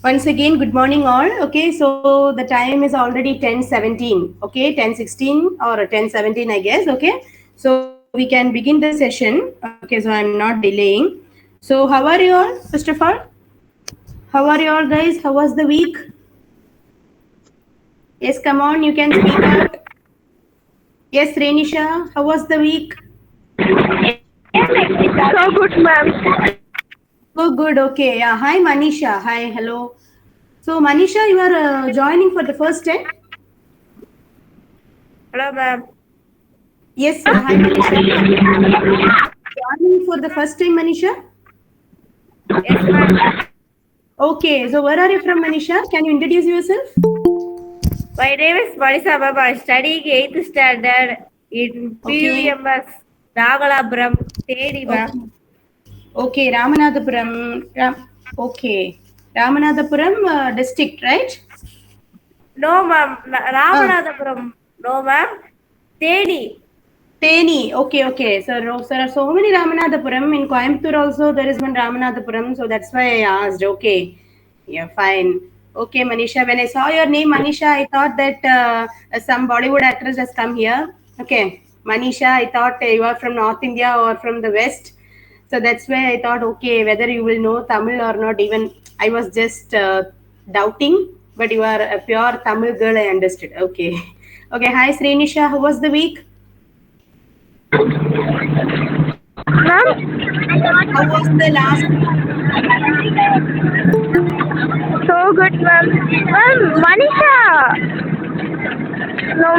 Once again, good morning all. Okay, so the time is already 10:17. Okay, 10:16 or 10:17, I guess. Okay, so we can begin the session. Okay, so I'm not delaying. So how are you all? First of all, how are you all, guys? How was the week? Yes, come on, you can speak out. Yes, Renisha, how was the week? So good, ma'am. Oh, good. Okay. Yeah. Hi, Manisha. Hi. Hello. So, Manisha, you are joining for the first time. Hello, ma'am. Yes. Hi, Manisha. Joining for the first time, Manisha. Yes, ma'am. Okay, so where are you from, Manisha? Can you introduce yourself? My name is Marisa, ma'am. I'm studying 8th standard in Okay. PUMS, Nagalapuram, Tedi, ma'am. Okay. Okay, Ramanathapuram. Okay, Ramanathapuram district, right? No, ma'am. Uh, Ramanathapuram. No, ma'am. Tedi. Teni. Okay, okay. So there are so many Ramanathapuram. In Coimbatore also there is one Ramanathapuram. So that's why I asked. Okay. Yeah, fine. Okay, Manisha. When I saw your name, Manisha, I thought that some Bollywood actress has come here. Okay. Manisha, I thought you are from North India or from the West. So that's why I thought, okay, whether you will know Tamil or not, even I was just doubting, but you are a pure Tamil girl, I understood. Okay. Okay. Hi, Srinisha. How was the week? How Ma'am? was the last week? So good, ma'am. Ma'am, Manisha. No,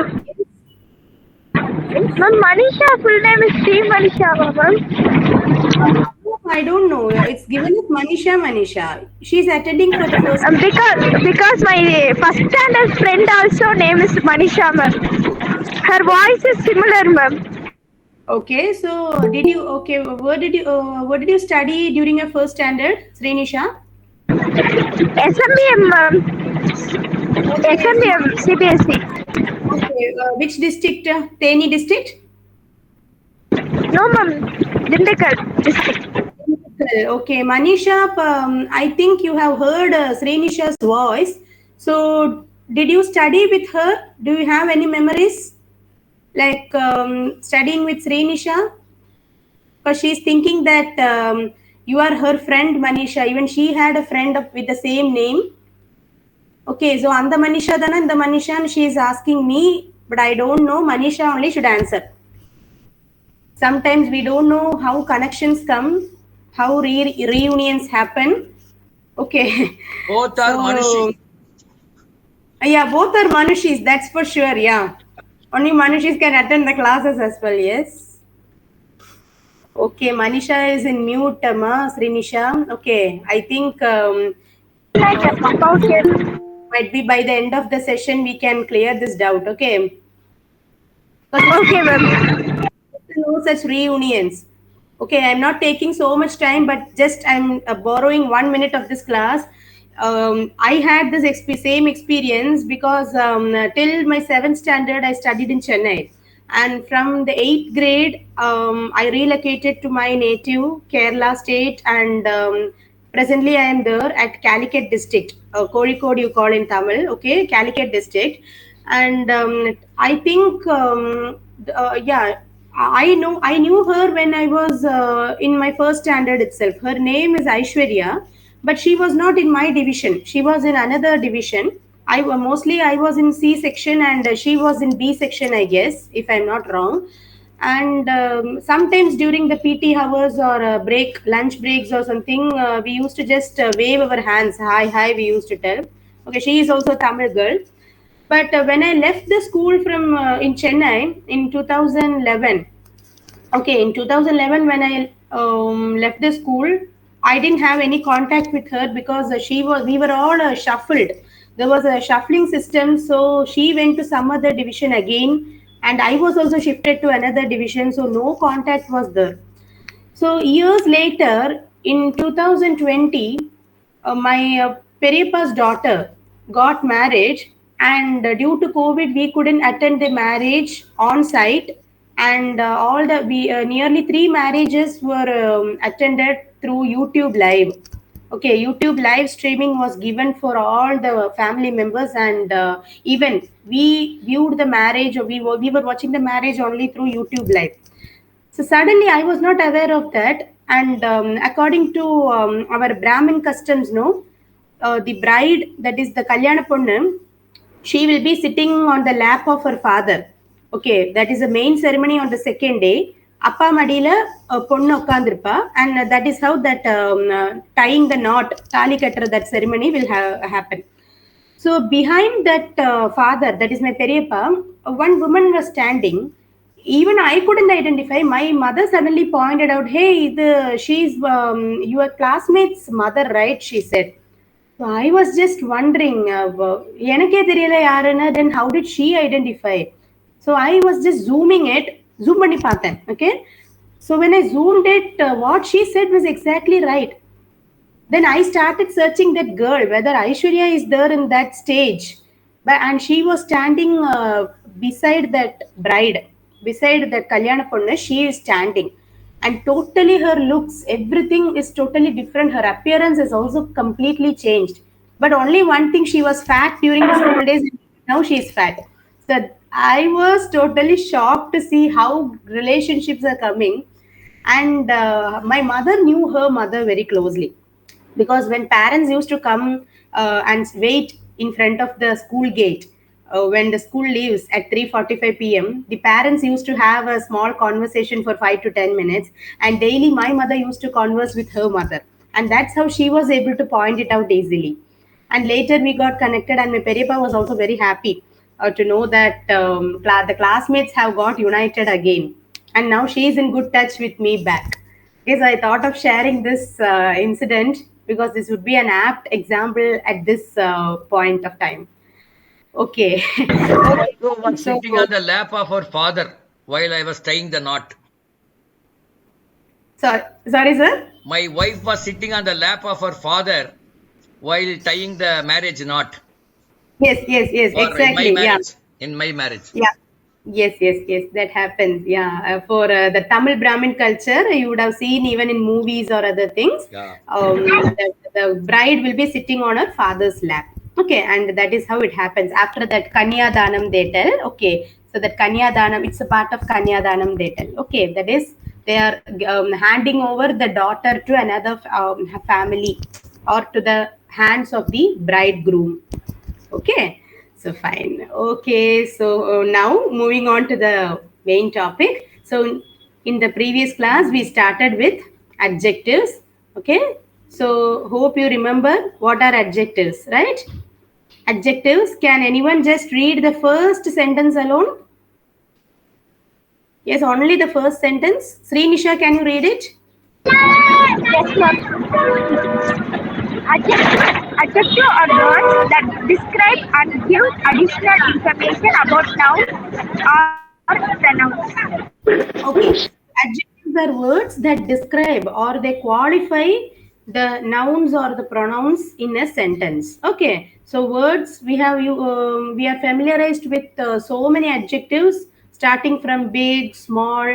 Yes. ma'am, Manisha full name is Sri Manisha, ma'am. No, I don't know. It's given as Manisha Manisha. She's attending for the first time. Because my first standard friend also name is Manisha, ma'am. Her voice is similar, ma'am. Okay, so did you okay? What did you study during your first standard, Srinisha? SMBM, ma'am. Okay, SMBM, CBSE. okay. Which district? Teni district. No, ma'am. Dindigul district. Okay, Manisha. I think you have heard Srinisha's voice. So, did you study with her? Do you have any memories like studying with Srinisha? Because she's thinking that you are her friend, Manisha. Even she had a friend with the same name. Okay, so and the Manisha Dana and the Manisha, and she is asking me, but I don't know. Manisha only should answer. Sometimes we don't know how connections come, how reunions happen. Okay, Both are so Manushi. yeah, both are Manushis, that's for sure. Yeah, only Manushis can attend the classes as well. Yes. Okay, Manisha is in mute, Srinisha. Okay, I think Like about it. might be by the end of the session we can clear this doubt. Okay, because it's Okay, good ma'am. to know such reunions. Okay, I'm not taking so much time, but just I'm borrowing 1 minute of this class. I had this same experience because till my seventh standard I studied in Chennai, and from the eighth grade I relocated to my native Kerala state, and presently I am there at Calicut district, Kozhikode you call in Tamil. Okay, Calicut district, and I think yeah, I knew her when I was in my first standard itself. Her name is Aishwarya, but she was not in my division. She was in another division. I was in C section and she was in B section, I guess, if I'm not wrong. And sometimes during the PT hours or lunch breaks or something, we used to just wave our hands. Hi, hi, we used to tell. Okay, she is also a Tamil girl. But when I left the school from in Chennai in 2011, okay, in 2011 when I left the school, I didn't have any contact with her because we were all shuffled. There was a shuffling system, so she went to some other division again, and I was also shifted to another division, so no contact was there. So years later, in 2020, my Peripa's daughter got married, and due to COVID, we couldn't attend the marriage on site, and all the we nearly three marriages were attended through YouTube Live. Okay, YouTube live streaming was given for all the family members, and even we viewed the marriage, or we were watching the marriage only through YouTube live. So suddenly I was not aware of that, and according to our Brahmin customs, no, the bride, that is the kalyana ponnu, she will be sitting on the lap of her father. Okay, that is the main ceremony on the second day. Appa madila பொண்ணு உட்கார்ந்திருப்பா, and that is how that tying the knot, தாலி கட்டுற that ceremony will happen. So behind that father, that is my Periyappa, one woman was standing. Even I couldn't identify. My mother suddenly pointed out, "Hey, she's your classmate's mother, right?" She said. So I was just wondering, எனக்கே தெரியல யாருன்னு, then how did she identify? So I was just zoom பண்ணி பார்த்தேன். Okay. So when I zoomed it, what she said was exactly right. Then I started searching that girl, whether Aishwarya is there in that stage. And she was standing beside that bride, beside that Kalyana Ponnu, she is standing. And totally her looks, everything is totally different. Her appearance is also completely changed. But only one thing, she was fat during the school days, now she is fat. So I was totally shocked to see how relationships are coming. And my mother knew her mother very closely, because when parents used to come and wait in front of the school gate, when the school leaves at 3:45 p.m., the parents used to have a small conversation for 5 to 10 minutes, and daily my mother used to converse with her mother, and that's how she was able to point it out easily. And later we got connected, and my Peripa was also very happy to know that the classmates have got united again, and now she is in good touch with me back. Yes, I thought of sharing this incident because this would be an apt example at this point of time. Okay. Okay. So was So, sitting on the lap of her father while I was tying the knot. sorry, sir. My wife was sitting on the lap of her father while tying the marriage knot. Yes, yes, yes, Or in my exactly. Yeah. marriage. In my marriage. Yeah. Yes, yes, yes, that happens. Yeah. For the Tamil Brahmin culture, you would have seen even in movies or other things, Yeah. the bride will be sitting on her father's lap. Okay, and that is how it happens. After that, Kanya Danam they tell. Okay, so that Kanya Danam, it's a part of Kanya Danam they tell. Okay, that is, they are handing over the daughter to another family, or to the hands of the bridegroom. Okay, so fine. Okay, so now moving on to the main topic. So in the previous class, we started with adjectives. Okay, so hope you remember what are adjectives, right? Adjectives. Can anyone just read the first sentence alone? Yes, only the first sentence. Srinisha, can you read it? Yes, ma'am. Adjective are words that describe and give additional information about nouns or pronouns. Okay. Adjectives are words that describe or they qualify the nouns or the pronouns in a sentence. Okay. So words, we are familiarized with so many adjectives, starting from big, small,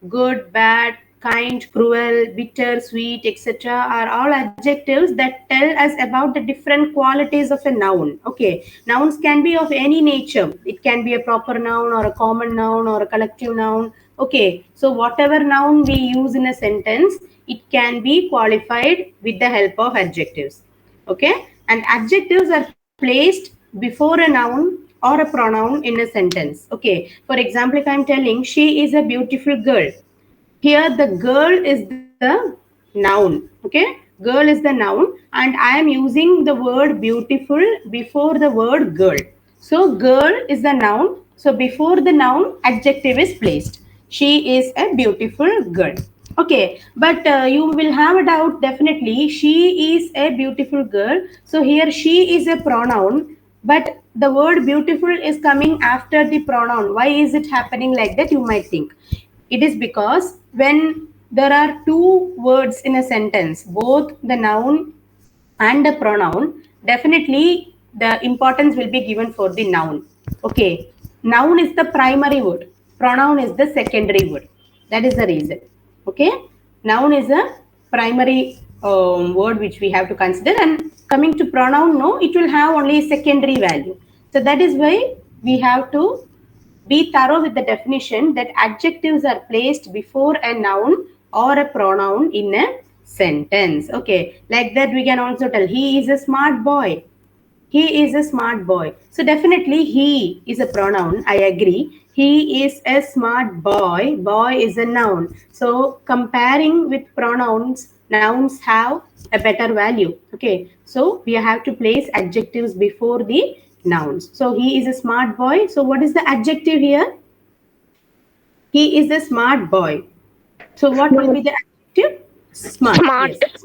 good, bad, kind, cruel, bitter, sweet, etc. are all adjectives that tell us about the different qualities of a noun. Okay. Nouns can be of any nature. It can be a proper noun or a common noun or a collective noun. Okay, so whatever noun we use in a sentence, it can be qualified with the help of adjectives. Okay, and adjectives are placed before a noun or a pronoun in a sentence. Okay, for example, if I'm telling she is a beautiful girl, here the girl is the noun. Okay, girl is the noun, and I am using the word beautiful before the word girl. So girl is the noun, so before the noun adjective is placed. She is a beautiful girl. Okay, but you will have a doubt. Definitely she is a beautiful girl, so here she is a pronoun, but the word beautiful is coming after the pronoun. Why is it happening like that, you might think? It is because when there are two words in a sentence, both the noun and the pronoun, definitely the importance will be given for the noun. Okay, noun is the primary word, pronoun is the secondary word. That is the reason. Okay, noun is a primary word which we have to consider. And coming to pronoun, no, it will have only secondary value. So that is why we have to be thorough with the definition that adjectives are placed before a noun or a pronoun in a sentence. Okay, like that we can also tell he is a smart boy. He is a smart boy. So definitely he is a pronoun. I agree. He is a smart boy. Boy is a noun. So comparing with pronouns, nouns have a better value. Okay. So we have to place adjectives before the nouns. So he is a smart boy. So what is the adjective here? He is a smart boy. So what will be the adjective? Smart. Smart. Yes.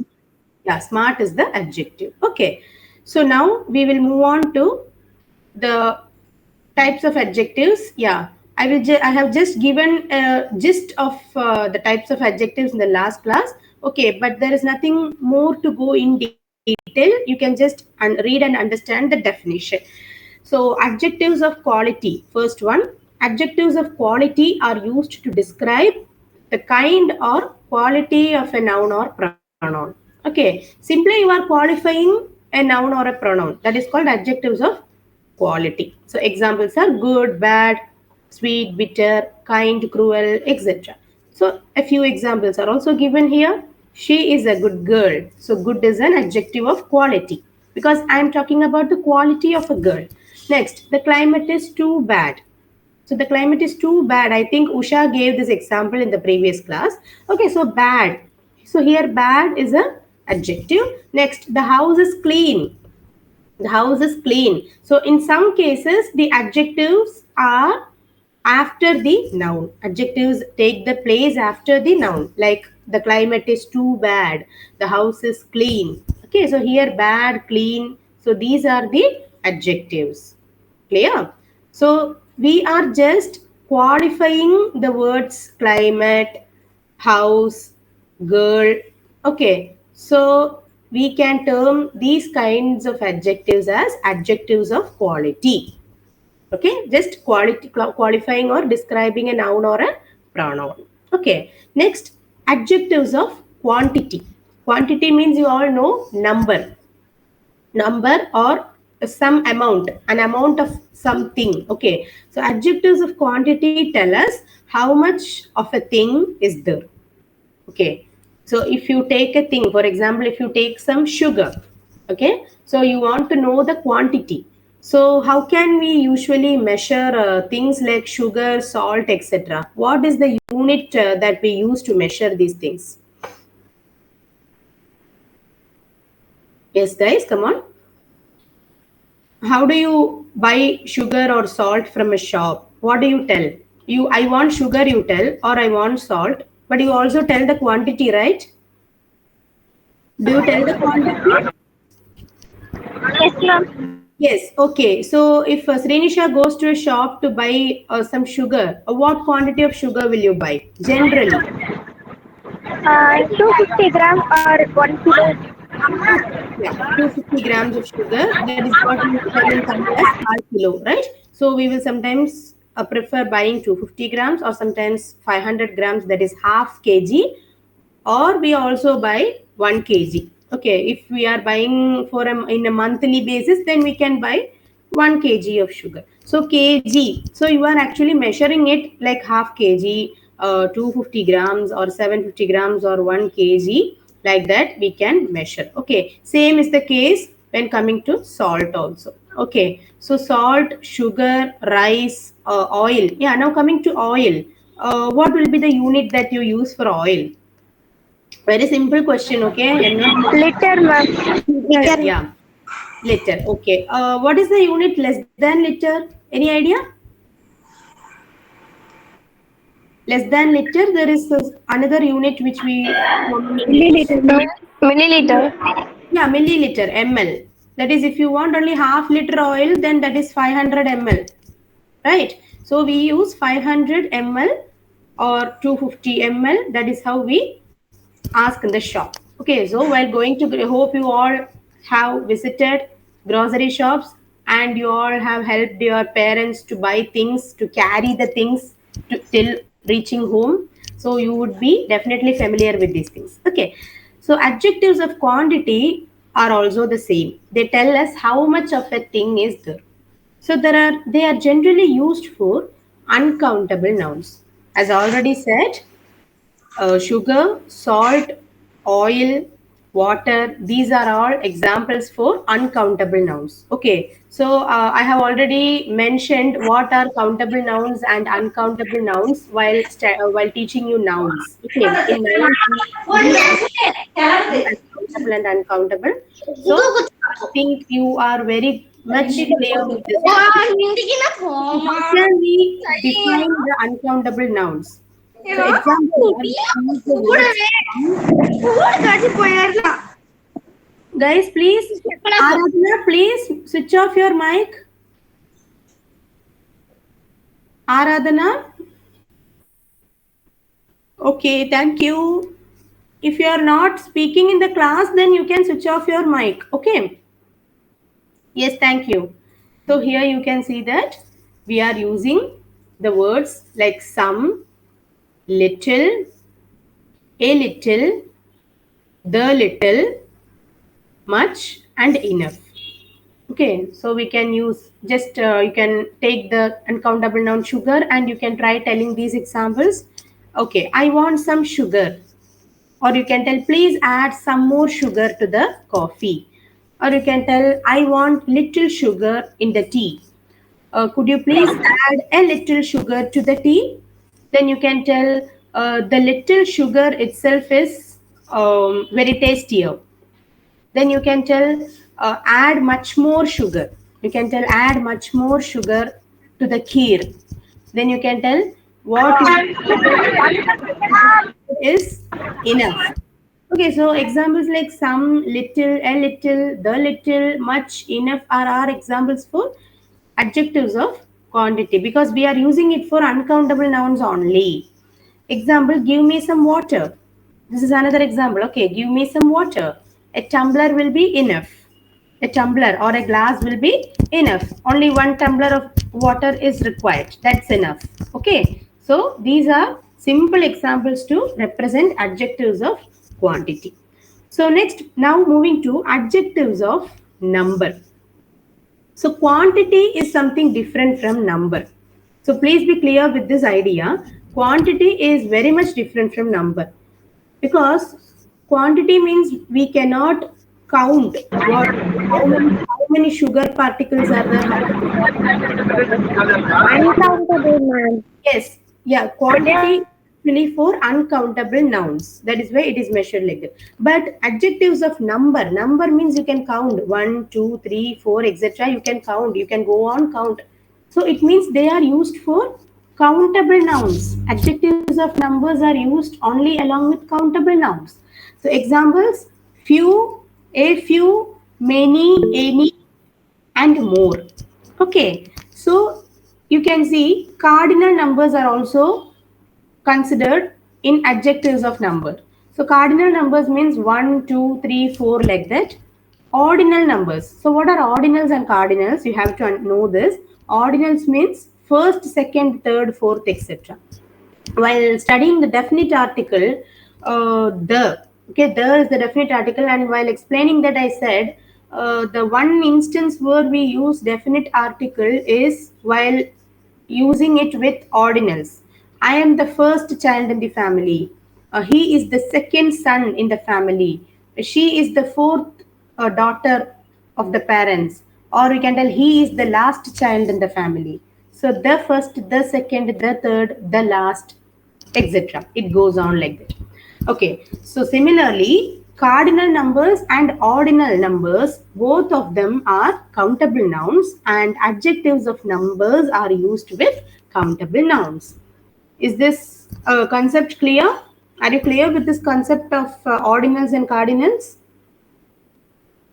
Yeah, smart is the adjective. Okay. So now we will move on to the types of adjectives. Yeah, I have just given a gist of the types of adjectives in the last class. Okay, but there is nothing more to go in detail. You can just read and understand the definition. So adjectives of quality. First one, adjectives of quality are used to describe the kind or quality of a noun or pronoun. Okay, simply you are qualifying a noun or a pronoun. That is called adjectives of quality. So examples are good, bad, sweet, bitter, kind, cruel, etc. So a few examples are also given here. She is a good girl. So good is an adjective of quality because I am talking about the quality of a girl. Next, the climate is too bad. So the climate is too bad. I think Usha gave this example in the previous class. Okay, so bad. So here bad is a adjective. Next, the house is clean. The house is clean. So in some cases the adjectives are after the noun. Adjectives take the place after the noun, like the climate is too bad, the house is clean. Okay, so here bad, clean, so these are the adjectives. Clear? So we are just qualifying the words climate, house, girl. Okay, so we can term these kinds of adjectives as adjectives of quality. Okay, just qualifying or describing a noun or a pronoun. Okay, next, adjectives of quantity. Quantity means you all know number or some amount, an amount of something. Okay, so adjectives of quantity tell us how much of a thing is there. Okay, so if you take a thing, for example, if you take some sugar, okay, so you want to know the quantity. So how can we usually measure things like sugar, salt, etc.? What is the unit that we use to measure these things? Yes, guys, come on. How do you buy sugar or salt from a shop? What do you tell? You, I want sugar, you tell, or I want salt, but you also tell the quantity, right? Do you tell the quantity? Yes, ma'am. Yes, okay. So if Srinisha goes to a shop to buy some sugar, what quantity of sugar will you buy? Generally, 250 gram or 1 kilo. yeah, 250 grams of sugar. That is what we tell in Tamil as half kilo, right? So we will sometimes prefer buying 250 grams or sometimes 500 grams, that is half kg, or we also buy 1 kg. Okay, if we are buying for in a monthly basis, then we can buy 1 kg of sugar. So kg, so you are actually measuring it like half kg, 250 grams or 750 grams or 1 kg, like that we can measure. Okay, same is the case when coming to salt also. Okay, so salt, sugar, rice, oil. Yeah, now coming to oil, what will be the unit that you use for oil? Very simple question, okay? NO. Liter, ma'am. Liter, yeah. Liter, okay. What is the unit less than liter? Any idea? Less than liter, there is another unit which we commonly use. Milliliter, ma'am. Milliliter. Yeah, milliliter, ml. That is, if you want only half liter oil, then that is 500 ml, right? So we use 500 ml or 250 ml. That is how we ask in the shop. Okay, so while going to, hope you all have visited grocery shops and you all have helped your parents to buy things, to carry the things till reaching home. So you would be definitely familiar with these things. Okay, So adjectives of quantity are also the same. They tell us how much of a thing is there. So they are generally used for uncountable nouns. As already said, sugar, salt, oil, water, these are all examples for uncountable nouns. Okay, so I have already mentioned what are countable nouns and uncountable nouns while teaching you nouns. Okay, in nouns we uncountable and uncountable. So I think you are very much clear with this topic. So how can we define the uncountable nouns? So example one, we use the word some. Guys, please, Aradhana, please switch off your mic. Aradhana, okay, thank you. If you are not speaking in the class, then you can switch off your mic. Okay. Yes, thank you. So here you can see that we are using the words like some, little, a little, the little, much, and enough. Okay, so we can use just you can take the uncountable noun sugar and you can try telling these examples. Okay, I want some sugar. Or you can tell, please add some more sugar to the coffee. Or you can tell, I want little sugar in the tea. Could you please add a little sugar to the tea? Then you can tell, the little sugar itself is very tastier. Then you can tell, add much more sugar. You can tell, add much more sugar to the kheer. Then you can tell, what is enough. Okay, so examples like some, little, a little, the little, much, enough are our examples for adjectives of quantity because we are using it for uncountable nouns only. Example, give me some water. This is another example. Okay, give me some water. A tumbler will be enough. A tumbler or a glass will be enough. Only one tumbler of water is required. That's enough. Okay, so these are simple examples to represent adjectives of quantity. So next, now moving to adjectives of number. So quantity is something different from number. So please be clear with this idea. Quantity is very much different from number because quantity means we cannot count what how many sugar particles are there. Uncountable, man. Yes, yeah, quantity really for uncountable nouns. That is why it is measured like that. But adjectives of number, number means you can count 1, 2, 3, 4, etc. You can count, you can go on count. So it means they are used for countable nouns. Adjectives of numbers are used only along with countable nouns. So examples, few, a few, many, any, and more. Okay, so you can see cardinal numbers are also considered in adjectives of number. So cardinal numbers means 1, 2, 3, 4 like that. Ordinal numbers. So what are ordinals and cardinals? You have to know this. Ordinals means first, second, third, fourth, etc. While studying the definite article, the is the definite article, and while explaining that, I said the one instance where we use definite article is while using it with ordinals. I am the first child in the family. He is the second son in the family. She is the fourth daughter of the parents. Or we can tell he is the last child in the family. So the first, the second, the third, the last, etc. It goes on like that. Okay. So similarly, cardinal numbers and ordinal numbers, both of them are countable nouns, and adjectives of numbers are used with countable nouns. Is this concept clear? Are you clear with this concept of ordinals and cardinals?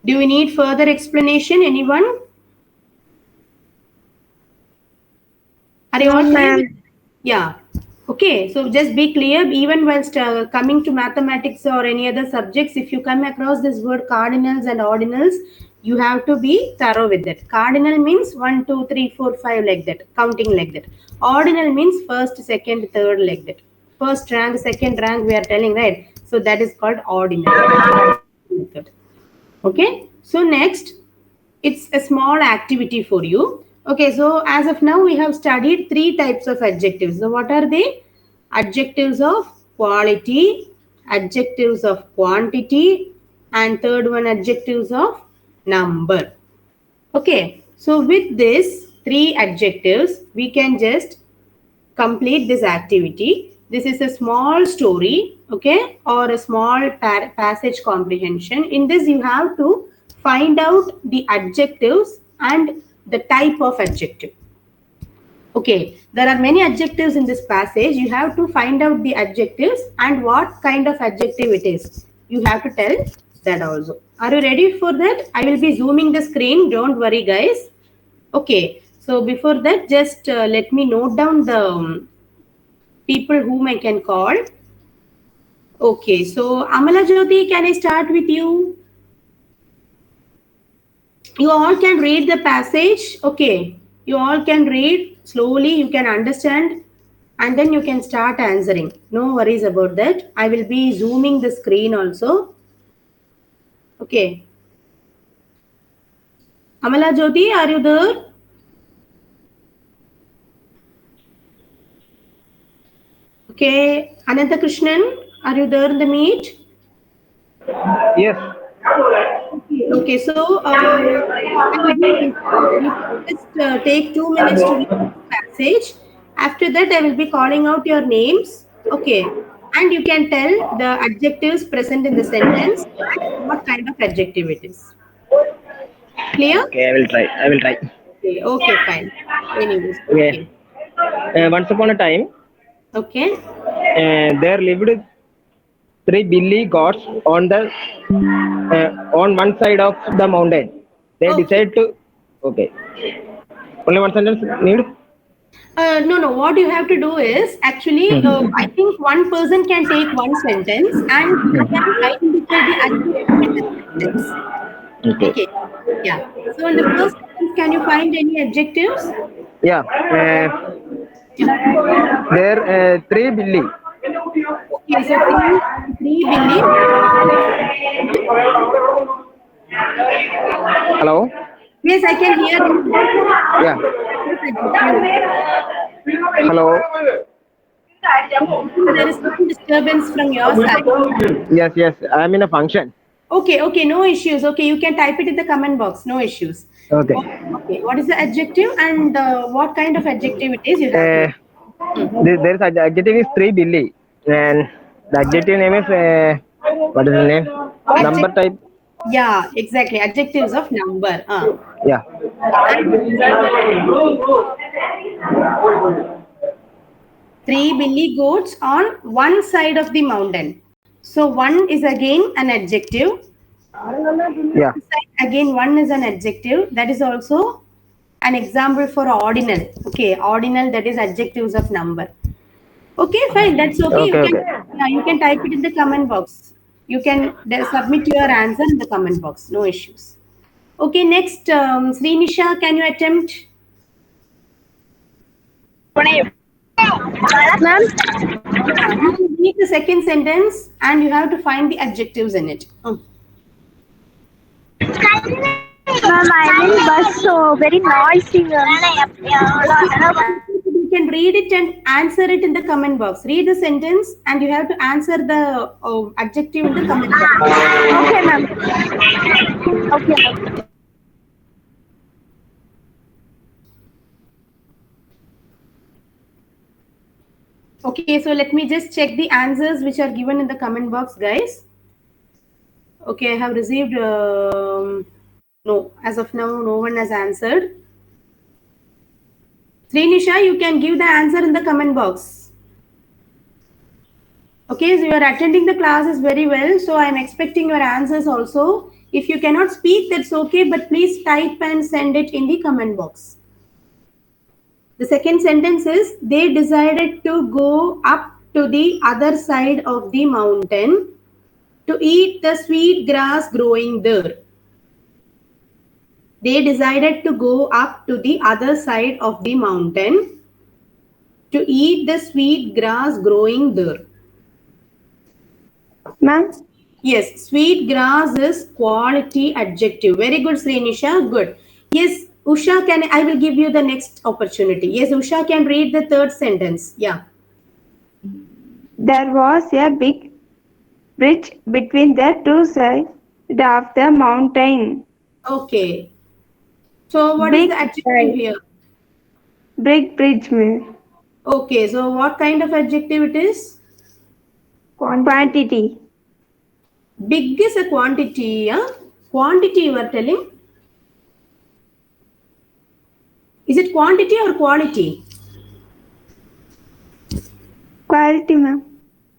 Do we need further explanation? Anyone? Are you No, all clear? ma'am. Yeah. Okay. So just be clear. Even whilst coming to mathematics or any other subjects, if you come across this word cardinals and ordinals, you have to be thorough with that. Cardinal means 1, 2, 3, 4, 5 like that, counting like that. Ordinal means first, second, third like that. First rank, second rank, we are telling, right? So that is called ordinal method. Okay. So next, it's a small activity for you. Okay. So as of now, we have studied three types of adjectives. So what are they? Adjectives of quality, adjectives of quantity, and third one, adjectives of number. Okay, so with this three adjectives, we can just complete this activity. This is a small story, okay, or a small passage comprehension. In this, you have to find out the adjectives and the type of adjective. Okay, there are many adjectives in this passage. You have to find out the adjectives and what kind of adjective it is. You have to tell that also. Are you ready for that? I will be zooming the screen. Don't worry, guys. Okay, so before that, just let me note down the people whom I can call. Okay, so Amala Jyoti, can I start with you? You all can read the passage. Okay, you all can read slowly, you can understand, and then you can start answering. No worries about that. I will be zooming the screen also. Okay. Amala Jyoti, are you there? Okay. Ananta Krishnan, are you there in the meet? Yes. Okay, so I will be you just take 2 minutes to read this passage. After that, I will be calling out your names. Okay, and you can tell the adjectives present in the sentence and what kind of adjective it is. Clear? Okay, I will try. I will try. Okay, okay, fine. Anyways, Okay. okay, Once upon a time, okay, there lived three billy goats on one side of the mountain. They okay. decided to. Okay. Only one sentence need. No, no. What you have to do is actually, I think one person can take one sentence and you can identify the adjective in the sentence. Okay. Okay. Yeah. So in the first sentence, can you find any adjectives? Yeah. Yeah. There three billy. Okay. So three Billy. Hello. Yes, I can hear you. Yeah. First adjective. Hello. I think there is some disturbance from your side. Yes. Yes. I am in a function. Okay. Okay. No issues. Okay. You can type it in the comment box. No issues. Okay. Okay. What is the adjective and what kind of adjective it is? You have to. Uh, Hmm. there is adjective is three billy, and the adjective name is what is the name? Number Adjective. type. Yeah, exactly. Adjectives of number. Yeah. And three billy goats on one side of the mountain. So one is again an adjective. Yeah. Again, one is an adjective. That is also an example for ordinal. Okay, ordinal, that is adjectives of number. Okay, fine. That's okay. Okay. Okay. You can type it in the comment box. You can submit your answer in the comment box. No issues. Okay, next, Srinisha, can you attempt? Ma'am, Yeah, you can read the second sentence and you have to find the adjectives in it. ma'am, I'm in bus, so very noisy, ma'am. Okay, you can read it and answer it in the comment box. Read the sentence and you have to answer the adjective in the comment box. Okay, ma'am. Okay, ma'am. Okay, so let me just check the answers which are given in the comment box, guys. Okay, I have received. No, as of now, no one has answered. Srinisha, you can give the answer in the comment box. Okay, so you are attending the classes very well, so I am expecting your answers also. If you cannot speak, that's okay, but please type and send it in the comment box. The second sentence is they decided to go up to the other side of the mountain to eat the sweet grass growing there. They decided to go up to the other side of the mountain to eat the sweet grass growing there. Ma'am, Yes, sweet grass is quality adjective. Very good, Srinisha. Good. Yes, Usha can. I will give you the next opportunity. Yes, Usha can read the third sentence. Yeah. there was a big bridge between the two sides of the mountain. Okay. So what is the Big adjective bridge. here? Big bridge means Okay. So what kind of adjective it is? quantity. Big is a quantity. Yeah. Quantity you are telling. Is it quantity or quality? Quality, ma'am.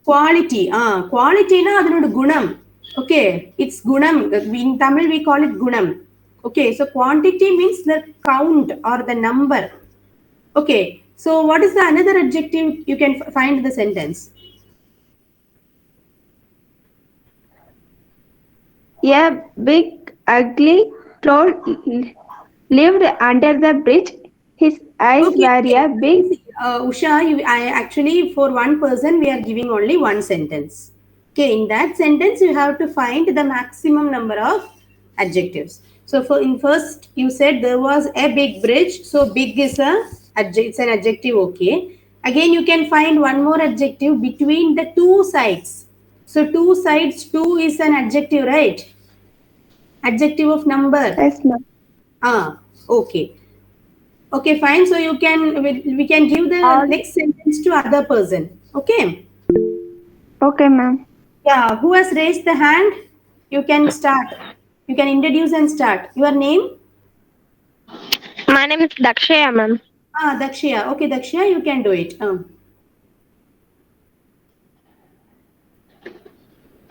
Quality. Quality na adanoda gunam. Okay, it's gunam. In Tamil we call it gunam. Okay, so quantity means the count or the number. Okay, so what is the another adjective you can find in the sentence? A big, ugly troll lived under the bridge. His eyes Okay, were okay. a big. See, Usha, I actually for one person we are giving only one sentence. Okay, in that sentence you have to find the maximum number of adjectives. So for in first you said there was a big bridge. So big is it's an adjective. Okay. Again you can find one more adjective between the two sides. So two sides, two is an adjective, right? Adjective of number. Yes, ma'am. Okay. Okay, fine. So you can we can give the All. next sentence to other person. Okay. Okay, ma'am. Yeah. Who has raised the hand? You can start. You can introduce and start. Your name? My name is Dakshaya, ma'am. Dakshya. Okay, Dakshya, you can do it.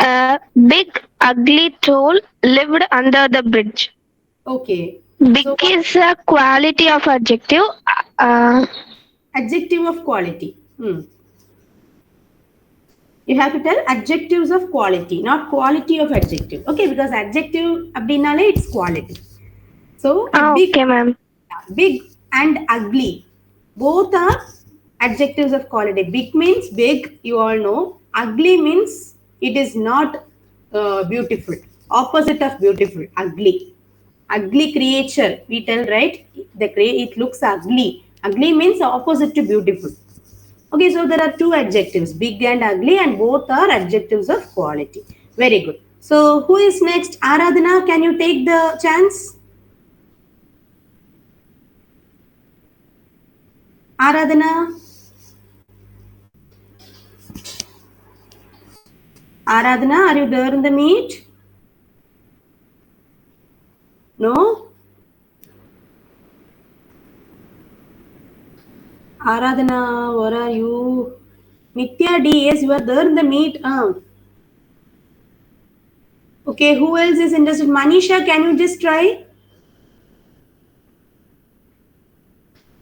A big, ugly troll lived under the bridge. Okay. So Big what is a quality of adjective. Uh, adjective of quality? You have to tell adjectives of quality, not quality of adjective. Okay, because adjective abdinale it's quality. So big. okay, ma'am. Big and ugly. Both are adjectives of quality. Big means big, you all know. Ugly means it is not beautiful. Opposite of beautiful, ugly. Ugly creature, we tell, right? It looks ugly. Ugly means opposite to beautiful. Okay, so there are two adjectives, big and ugly, and both are adjectives of quality. Very good. So, who is next? Aradhana, can you take the chance? Aradhana, Aradhana, are you there in the meet? No? Aradhana, where are you? Nitya D, yes, you are there in the meet. Okay, who else is interested? Manisha, can you just try?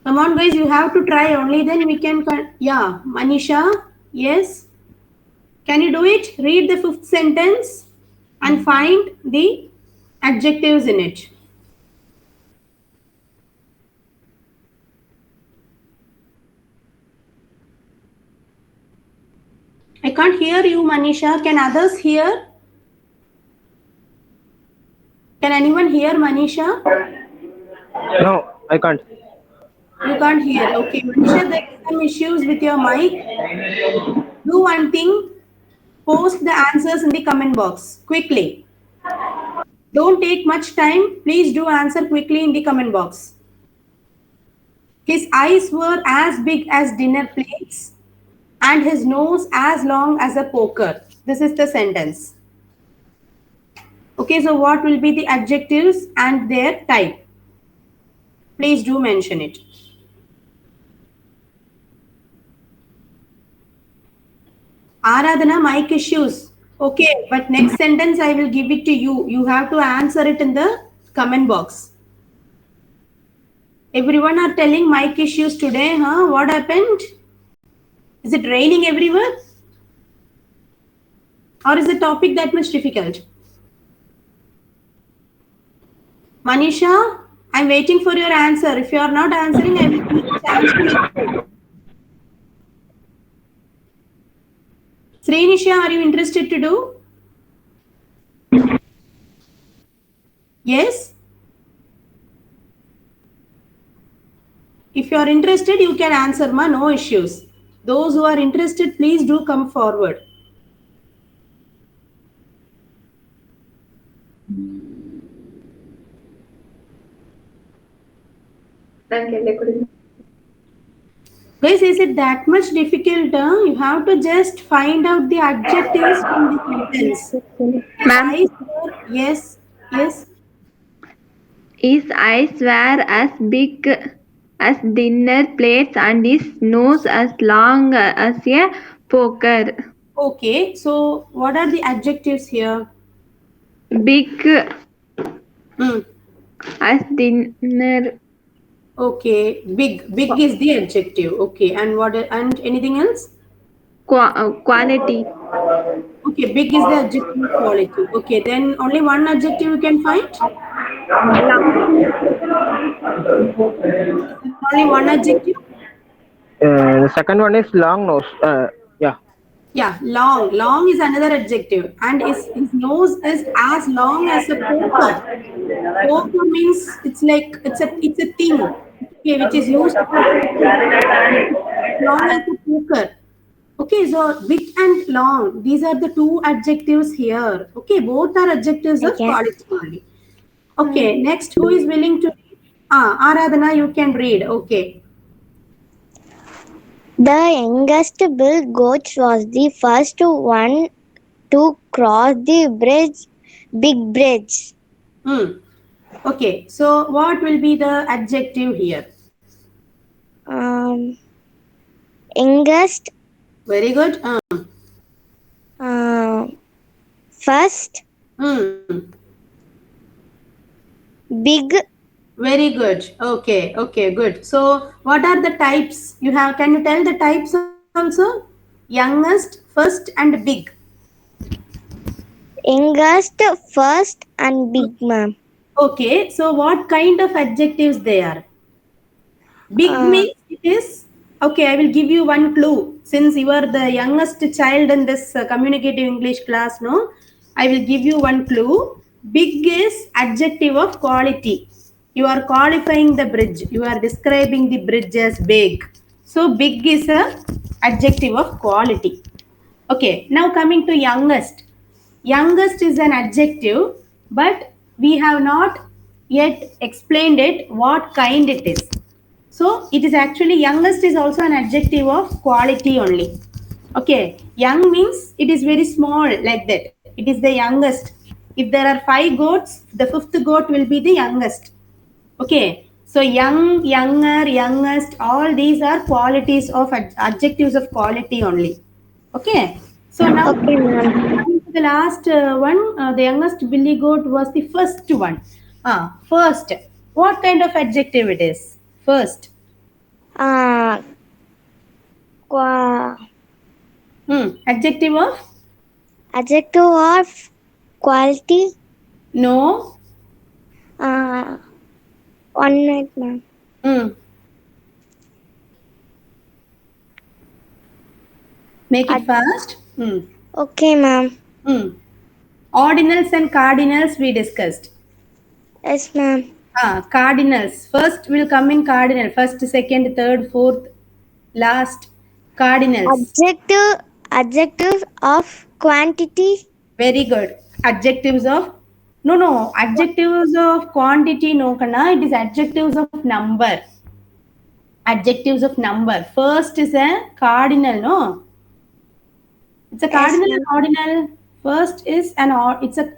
Come on, guys, you have to try only then we can. Yeah, Manisha, yes. Can you do it? Read the fifth sentence and find the adjectives in it. I can't hear you, Manisha. Can others hear? Can anyone hear Manisha? No, I can't. You can't hear. Okay, Manisha, there is some issues with your mic. Do one thing. Post the answers in the comment box quickly. Don't take much time. Please do answer quickly in the comment box. His eyes were as big as dinner plates and his nose as long as a poker. This is the sentence. Okay, so what will be the adjectives and their type? Please do mention it. Aradhana, mic issues. Okay, but next sentence I will give it to you. You have to answer it in the comment box. Everyone are telling mic issues today, huh? What happened? Is it raining everywhere? Or is the topic that much difficult? Manisha, I'm waiting for your answer. If you are not answering, I will give you a chance to explain. Srinisha, are you interested to do? Yes. If you are interested, you can answer, ma. No issues. Those who are interested, please do come forward. Guys, is it that much difficult? You have to just find out the adjectives from the sentence. His Ma'am, eyes were, yes, yes. his eyes were as big as dinner plates and his nose as long as a poker. Okay, so what are the adjectives here? Big Hmm. as dinner. Okay, big. Big is the adjective. Okay, and what? And anything else? Quality. Okay, big is the adjective of quality. Okay, then only one adjective you can find. Then only one adjective. The second one is long nose. Yeah. Yeah, long. Long is another adjective, and his nose is as long as a poker. Poker means it's a thing, okay, which is used for poker. As long as a poker. Okay, so big and long. These are the two adjectives here. Okay, both are adjectives of Okay. quality only. Okay, next, who is willing to read? Aradhana, you can read. Okay. The youngest Bill Goats was the first one to cross the big bridge. Hmm. Okay, so what will be the adjective here? Um, youngest, Very good. uh, first, Hmm. big, Very good. Okay, okay, good. So, what are the types you have? Can you tell the types also? Youngest, first, and big. youngest, first, and big, ma'am. Okay, so what kind of adjectives they are? Big Uh, means it is. Okay, I will give you one clue. Since you are the youngest child in this communicative English class, no, I will give you one clue. Big is adjective of quality. You are qualifying the bridge. You are describing the bridge as big. So big is a adjective of quality. Okay, now coming to youngest. Youngest is an adjective, but we have not yet explained it what kind it is. So it is actually youngest is also an adjective of quality only. Okay, young means it is very small like that. It is the youngest. If there are five goats, the fifth goat will be the youngest. Okay, so young, younger, youngest, all these are qualities of adjectives of quality only. Okay, so now okay, ma'am. coming to the last one, the youngest Billy goat was the first one. First, what kind of adjective it is? First, Uh, qua- adjective of adjective of quality. no. Uh, one minute, ma'am. Hmm. Make it Ad- fast. okay, ma'am. Hmm. Ordinals and cardinals we discussed. Yes, ma'am. Cardinals. First will come in cardinal. First, second, third, fourth, last. Cardinals. Adjective of quantity. Very good. Adjectives of no adjectives of quantity no kana. It is adjectives of number. Adjectives of number. First is a cardinal. No, it's a Yes, cardinal ma'am. and ordinal. First is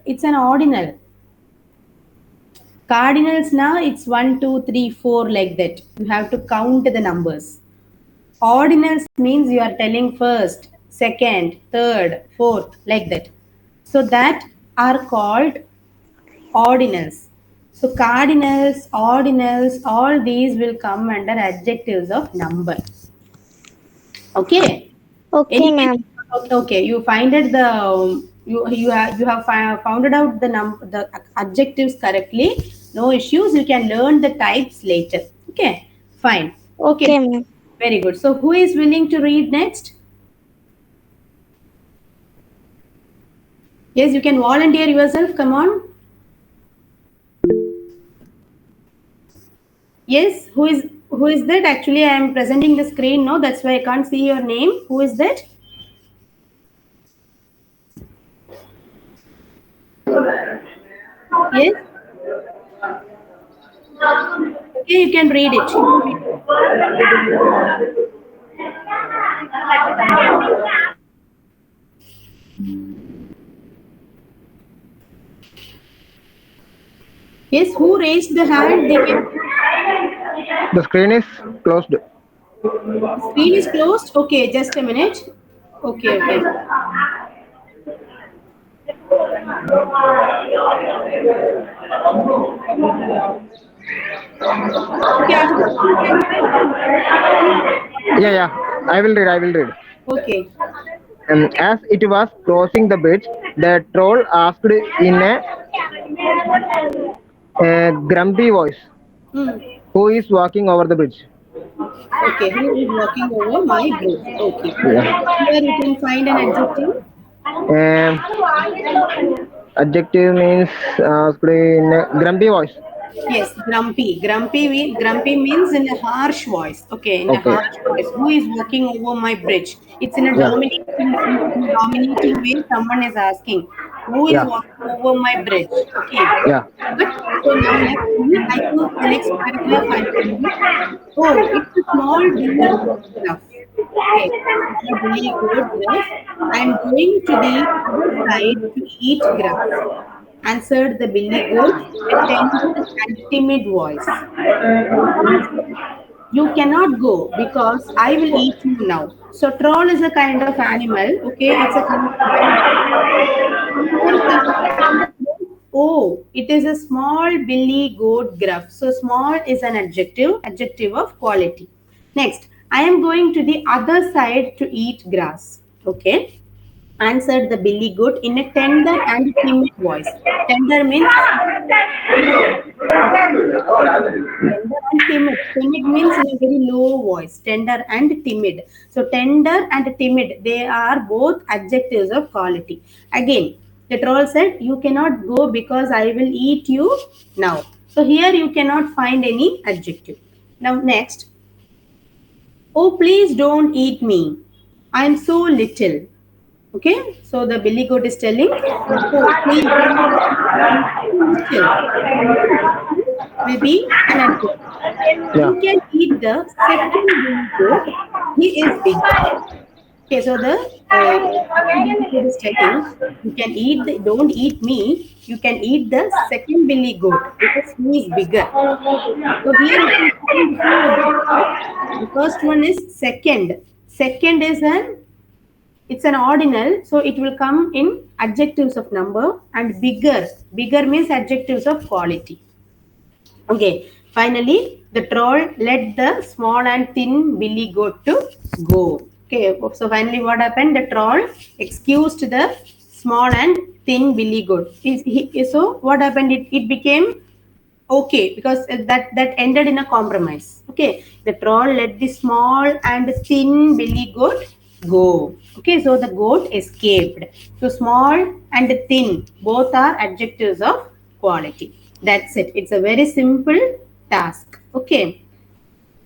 it's an ordinal. Cardinals now it's 1, 2, 3, 4 like that. You have to count the numbers. Ordinals means you are telling first, second, third, fourth, like that. So that are called ordinals. So cardinals, ordinals, all these will come under adjectives of number. Okay. Okay, Any ma'am. okay. You find it the you have founded out the adjectives correctly. No issues. You can learn the types later. Okay. Fine. Okay. Okay, ma'am. Very good. So who is willing to read next? Yes, you can volunteer yourself. Come on. Yes, who is that? Actually, I am presenting the screen. No, that's why I can't see your name. Who is that? Yes. Okay, you can read it. Yes, who raised the hand? The screen is closed. The screen is closed. Okay, just a minute. Okay, okay. Okay, Abhijit, you can read. Yeah, yeah. I will read. I will read. Okay. As it was crossing the bridge, the troll asked in a grumpy voice, Hmm. "Who is walking over the bridge?" Okay, who is walking over my bridge? Okay. Yeah. Here you can find an adjective. Um, Adjective means asked in a grumpy voice. Yes, grumpy. Grumpy means in a harsh voice. Okay, in a Okay. harsh voice. Who is walking over my bridge? It's in a Yeah. dominating way. Someone is asking, who is Yeah. walking over my bridge? Okay. Yeah. But so now next I think the next paragraph I will read. Oh, it's a small billy goat gruff. Okay, small billy goat gruff. I'm going to the other side to eat grass, answered the billy goat in a tender and timid voice. The troll said, you cannot go because I will eat you now. So troll is a kind of animal. Okay, it's a kind of wild. Here oh, it is a small billy goat gruff. So small is an adjective of quality. Next, I am going to the other side to eat grass. Okay, answered the billy goat in a tender and timid voice. Tender means tender and timid. Timid means in a very low voice. Tender and timid. So tender and timid, they are both adjectives of quality. Again, the troll said, you cannot go because I will eat you now. So here you cannot find any adjective. Now next, oh please don't eat me. I am so little. Okay, so the billy goat is telling, oh please don't eat me. I am so little. Little will be an adjective. Yeah. You can eat the second billy goat. He is big. Okay, so the second billy goat is telling you can eat the don't eat me. You can eat the second billy goat because he is bigger. So here it will find two adjectives. The first one is second. Second is it's an ordinal, so it will come in adjectives of number and bigger. Bigger means adjectives of quality. Okay, finally, the troll let the small and thin billy goat to go. Okay, so finally, what happened? The troll excused the small and thin billy goat. So, what happened? It became okay because that ended in a compromise. Okay, the troll let the small and thin billy goat go. Okay, so the goat escaped. So, small and thin both are adjectives of quality. That's it. It's a very simple task. Okay.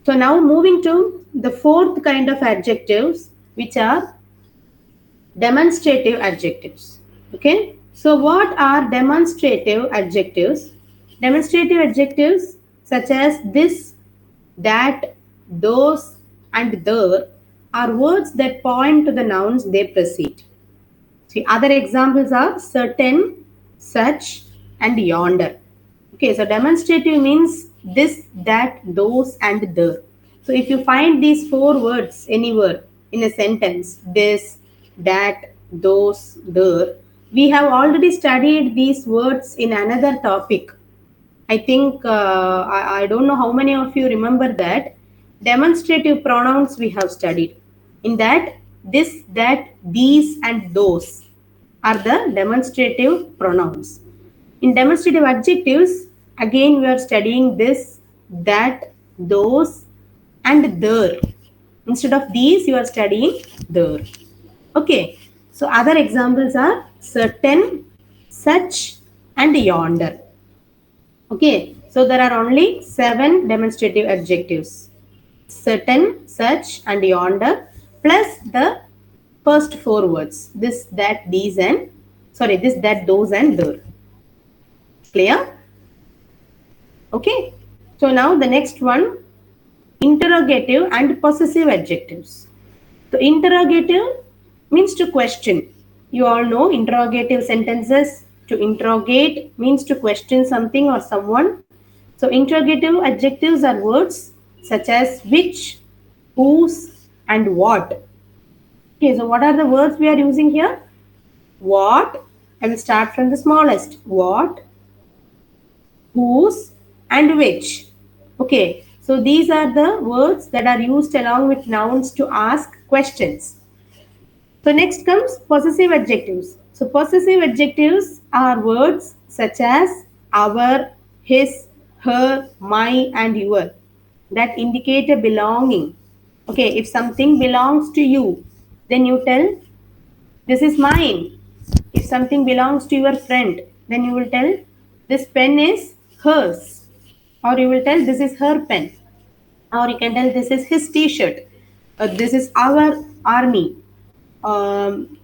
So now moving to the fourth kind of adjectives, which are demonstrative adjectives. Okay. So what are demonstrative adjectives? Demonstrative adjectives such as this, that, those, and there are words that point to the nouns they precede. See, other examples are certain, such, and yonder. Okay, so demonstrative means this, that, those, and the. So if you find these four words anywhere in a sentence, this, that, those, the, we have already studied these words in another topic. I think I don't know how many of you remember that demonstrative pronouns we have studied. In that, this, that, these, and those are the demonstrative pronouns. In demonstrative adjectives, again we are studying this, that, those, and there. Instead of these, you are studying there. Okay. So other examples are certain, such, and yonder. Okay, So there are only 7 demonstrative adjectives: certain, such, and yonder, plus the first 4 words: this, that, these, and sorry, this, that, those, and there. Clear? Okay. So now the next one, interrogative and possessive adjectives. So interrogative means to question. You all know interrogative sentences. To interrogate means to question something or someone. So interrogative adjectives are words such as which, whose, and what. Okay, so what are the words we are using here? What? I will start from the smallest. What, whose, and which. Okay, so these are the words that are used along with nouns to ask questions. So next comes possessive adjectives. So possessive adjectives are words such as our, his, her, my, and your that indicate a belonging. Okay, if something belongs to you, then you tell this is mine. If something belongs to your friend, then you will tell this pen is hers. Or you will tell this is her pen. Or you can tell this is his t-shirt. This is our army.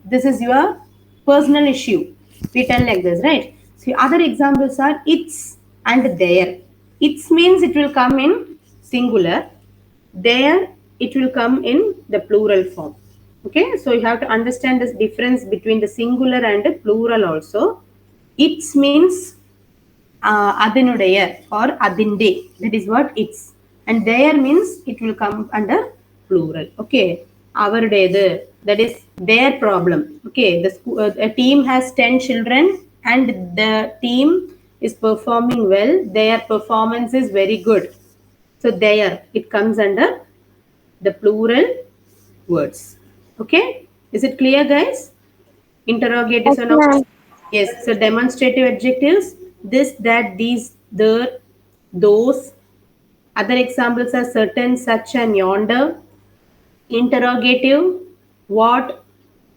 This is your personal issue. We tell like this, right? So other examples are its and their. Its means it will come in singular. There it will come in the plural form. Okay, so you have to understand this difference between the singular and the plural also. Its means Adinudaya or Adinde. That is what it's. And there means it will come under plural. Okay. Our day, that is their problem. Okay. A team has 10 children and the team is performing well. Their performance is very good. So there it comes under the plural words. Okay. Is it clear, guys? Interrogatives Yes, are now. ma'am. Yes, so demonstrative adjectives: this, that, these, there, those. Other examples are certain, such, and yonder. Interrogative: what,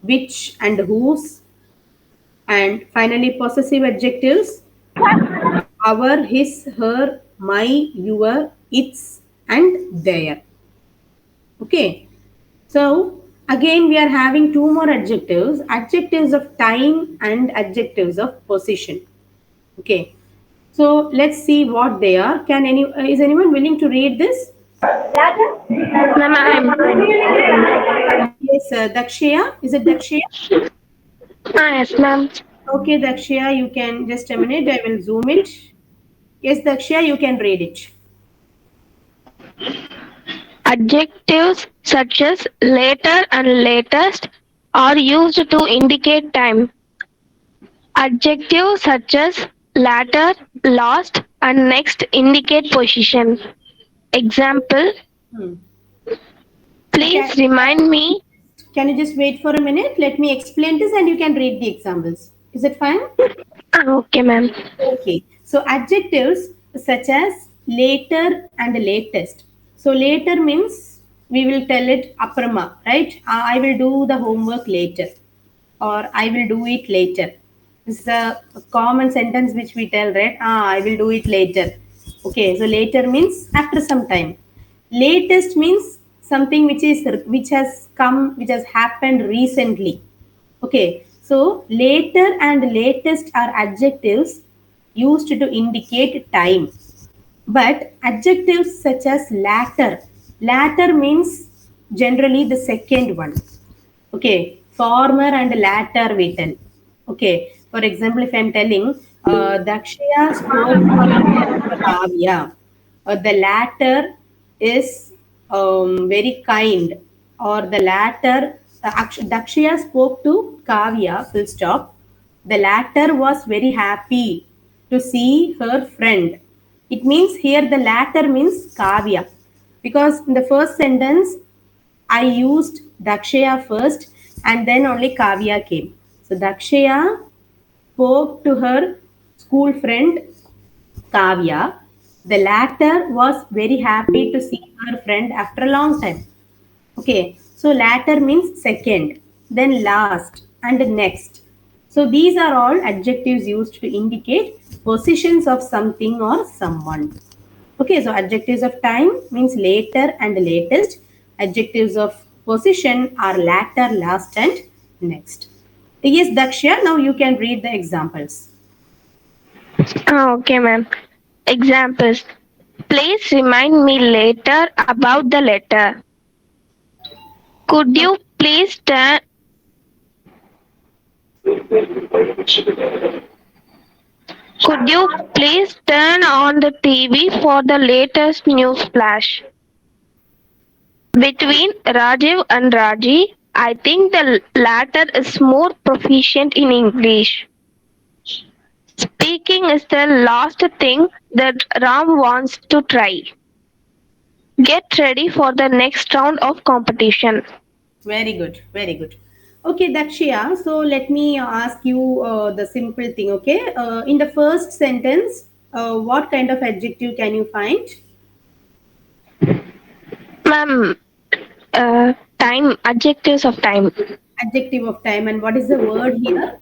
which, and whose. And finally, possessive adjectives: our, his, her, my, your, its, and their. Okay. So again, we are having 2 more adjectives: adjectives of time and adjectives of position. Okay. So let's see what they are. Is anyone willing to read this? Ma'am, Yes, Dakshaya. Is it Dakshaya? yes, ma'am. Okay, Dakshaya, you can just a minute. I will zoom it. Yes, Dakshaya, you can read it. Adjectives such as later and latest are used to indicate time. Adjectives such as latter, last, and next indicate position. Example, Hmm. please remind me. Can you just wait for a minute? Let me explain this and you can read the examples. Is it fine? Okay, ma'am. Okay, so adjectives such as later and latest. So later means we will tell it aprama, right? I will do the homework later, or I will do it later. This is a common sentence which we tell, right? I will do it later. Okay, so later means after some time. Latest means something which has come, which has happened recently. Okay, so later and latest are adjectives used to indicate time. But adjectives such as latter means generally the second one. Okay, former and latter we tell. Okay, for example, if I'm telling Dakshaya spoke to Kavya, the latter is very kind, or the latter, Dakshaya spoke to Kavya, full stop. The latter was very happy to see her friend. It means here the latter means Kavya, because in the first sentence I used Dakshaya first and then only Kavya came. So Dakshaya spoke to her school friend Kavya. The latter was very happy to see her friend after a long time. Okay, so latter means second, then last, and next. So these are all adjectives used to indicate positions of something or someone. Okay, so adjectives of time means later and latest. Adjectives of position are latter, last, and next. Yes, Dakshya, now you can read the examples. Okay, ma'am. Examples. Please remind me later about the letter. Could you please turn Could you please turn on the TV for the latest news flash? Between Rajiv and Raji, I think the latter is more proficient in English. Speaking is the last thing that Ram wants to try. Get ready for the next round of competition. Very good, very good. Okay, Dakshya, so let me ask you the simple thing, okay? In the first sentence, what kind of adjective can you find? Ma'am, time, adjectives of time. Adjective of time, and what is the word here?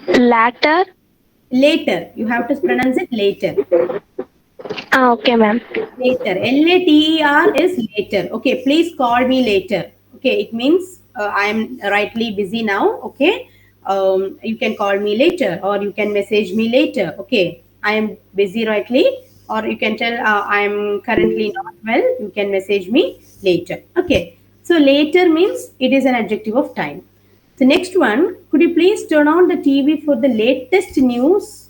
Latter. Later. You have to pronounce it later. Okay, ma'am. Later. Later is later. Okay, please call me later. Okay, it means I am rightly busy now. Okay, you can call me later or you can message me later. Okay, I am busy rightly, or you can tell I am currently not well. You can message me later. Okay, so later means it is an adjective of time. The next one, could you please turn on the TV for the latest news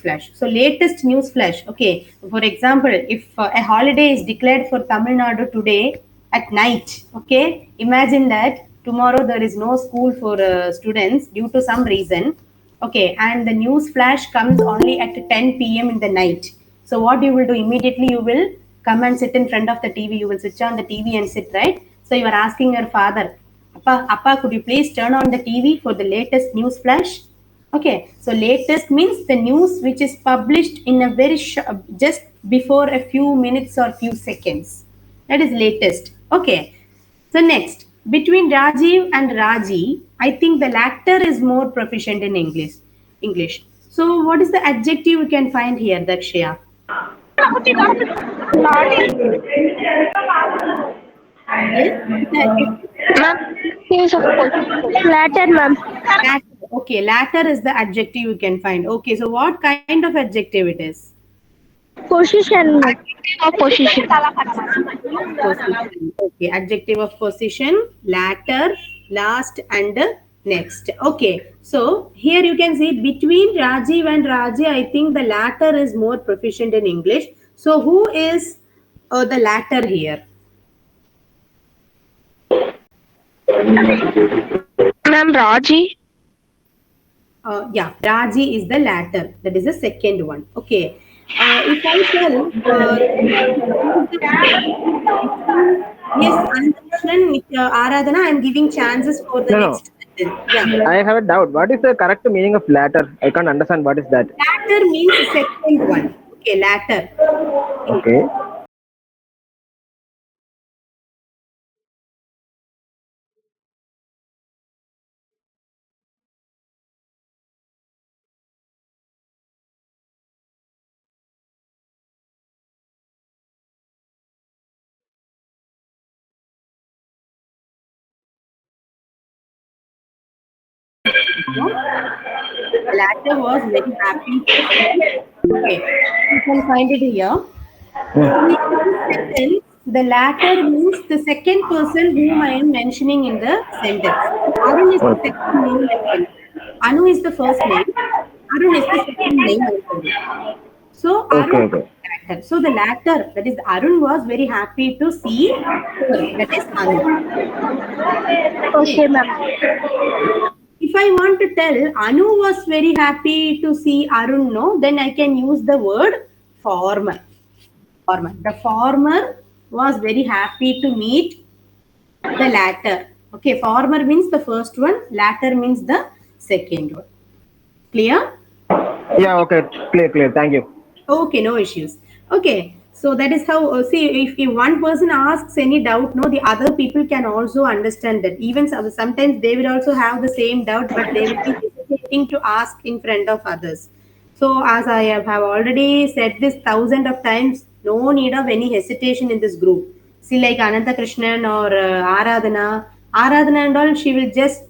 flash? So latest news flash. Okay. For example, if a holiday is declared for Tamil Nadu today at night, okay, imagine that tomorrow there is no school for students due to some reason. Okay, and the news flash comes only at 10 p.m. in the night. So what you will do immediately? You will come and sit in front of the TV. You will switch on the TV and sit, right? So you are asking your father, Appa, could you please turn on the TV for the latest news flash? Okay, so latest means the news which is published in a very just before a few minutes or few seconds. That is latest. Okay, so next, between Rajiv and Raji, I think the latter is more proficient in English. English. So what is the adjective you can find here, Dakshya? Yes, what is the adjective? Ma'am, adjectives of position. Latter, ma'am. Latter. Okay, latter is the adjective you can find. Okay, so what kind of adjective it is? Position. Adjective of position. Position. Okay, adjective of position, latter, last, and next. Okay, so here you can see between Rajiv and Raji, I think the latter is more proficient in English. So who is the latter here? Ma'am, Raji. Yeah, Raji is the latter. That is the second one. Okay. If I tell, what is the between, yes, Andarshan, Aradhana, I am giving chances for the No, no. next sentence. Yeah. I have a doubt. What is the correct meaning of latter? I can't understand what is that. Latter means second one. Okay, latter. Okay. No? The latter was very happy to see. Okay, you can find it here. So Hmm. here in this sentence, the latter means the second person whom I am mentioning in the sentence. So Arun is the second name I told you. Anu is the first name. Arun is the second name I told you. So Okay, Arun okay. is the latter. So the latter, that is Arun, was very happy to see her. That is Anu. Okay. Okay, ma'am. If I want to tell Anu was very happy to see Arun, no, then I can use the word farmer. Farmer. The farmer was very happy to meet the latter. Okay, farmer means the first one, latter means the second one. Clear? Yeah, okay. Clear, clear. Thank you. Okay, no issues. Okay, so that is how, see, if one person asks any doubt, no, the other people can also understand that. Even sometimes they will also have the same doubt, but they will be hesitating to ask in front of others. So, as I have already said this thousand of times, no need of any hesitation in this group. See, like Ananta Krishnan or Aradhana and all, she will just,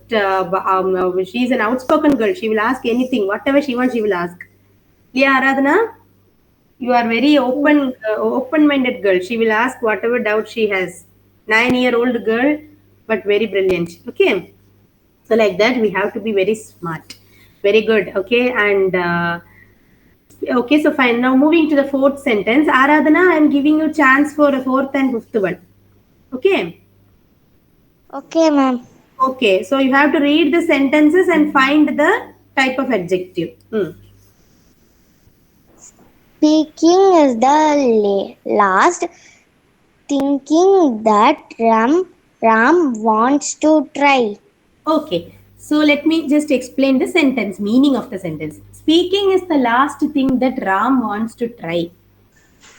she's an outspoken girl. She will ask anything, whatever she wants, she will ask. Yeah, Aradhana, you are very open-minded girl. She will ask whatever doubt she has. 9-year-old girl, but very brilliant. Okay, so like that, we have to be very smart, very good. Okay, and. Okay, so fine. Now moving to the fourth sentence. Aradhana, I am giving you chance for a fourth and fifth one. Okay. Okay, ma'am. Okay. So you have to read the sentences and find the type of adjective. Speaking is the last. Thinking that Ram wants to try. Okay. So let me just explain the sentence, meaning of the sentence. Speaking is the last thing that Ram wants to try.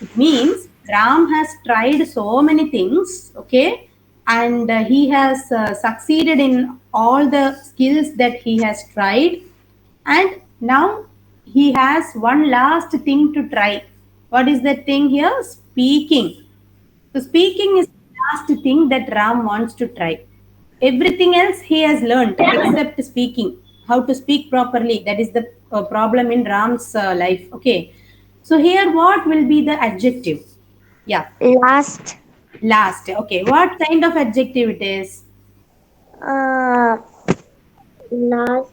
It means Ram has tried so many things, okay, and he has succeeded in all the skills that he has tried, and now he has one last thing to try. What is that thing here? Speaking. So, speaking is the last thing that Ram wants to try. Everything else he has learned except speaking, how to speak properly. That is the problem in Ram's life. Okay. So, here what will be the adjective? Yeah, Last. last. Okay. What kind of adjective it is? Uh, last.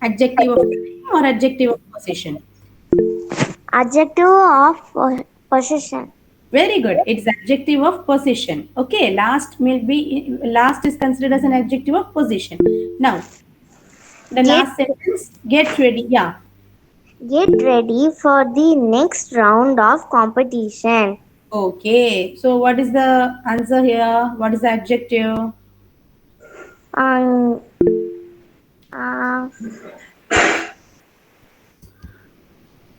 Adjective of time or adjective of position? Adjective of possession. Very good. It's adjective of position. Okay. Last is considered as an adjective of position. Now, the Get last sentence, get ready. Yeah. get ready for the next round of competition. Okay. So what is the answer here? What is the adjective? Um, uh,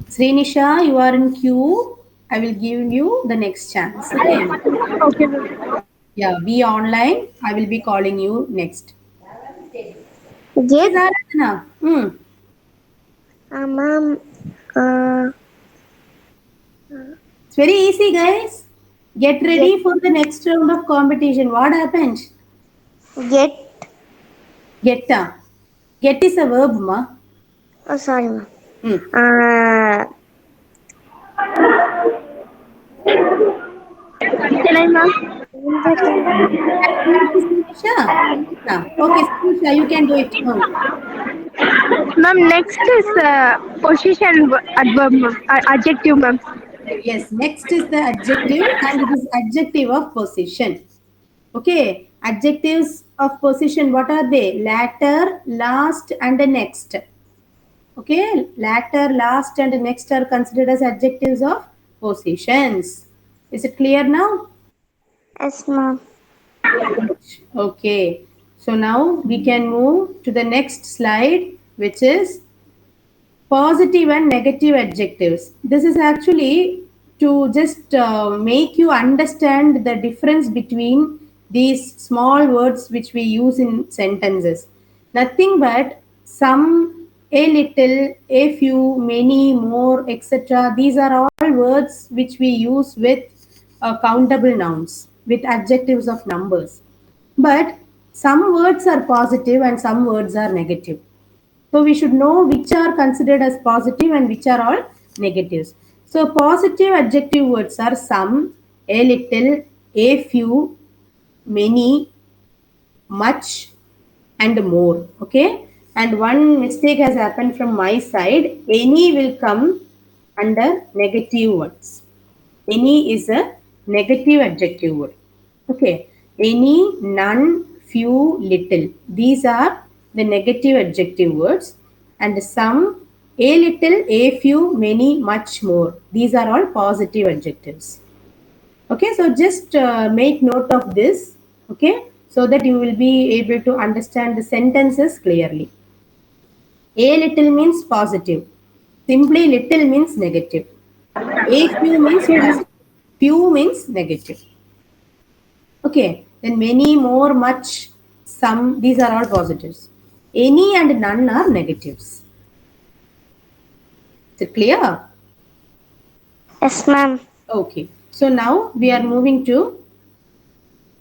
Srinisha, you are in queue. I will give you the next chance. Okay. Yeah, be online. I will be calling you next. Yes, get Aradhana. ma'am. Uh, It's very easy, guys. Get get ready for the next round of competition. What happened? get. Get. Get is a verb, ma. Oh, sorry, ma'am. Hmm. Uh, Can you do it, Srinisha? Okay, Srinisha, you can do it. Ma'am, next is position adverb, ma'am. Adjective, ma'am. Yes, next is the adjective and it is adjective of position. Okay, adjectives of position, what are they? Latter, last, and the next. Okay, latter, last, and next are considered as adjectives of positions. Is it clear now? yes, ma'am. Okay, so now we can move to the next slide, which is positive and negative adjectives. This is actually to just make you understand the difference between these small words which we use in sentences. Nothing but some, a little, a few, many, more, etc. These are all words which we use with countable nouns, with adjectives of numbers. But some words are positive and some words are negative. So we should know which are considered as positive and which are all negatives. So positive adjective words are some, a little, a few, many, much, and more. Okay. And one mistake has happened from my side. Any will come under negative words. Any is a negative adjective word. Okay. Any, none, few, little. These are the negative adjective words. And some, a little, a few, many, much more. These are all positive adjectives. Okay. So just make note of this. Okay. So that you will be able to understand the sentences clearly. A little means positive. Simply little means negative. A few means positive. Few means negative. Okay, then many, more, much, some, these are all positives. Any and none are negatives. Is it clear? Yes, ma'am. Okay. So now we are moving to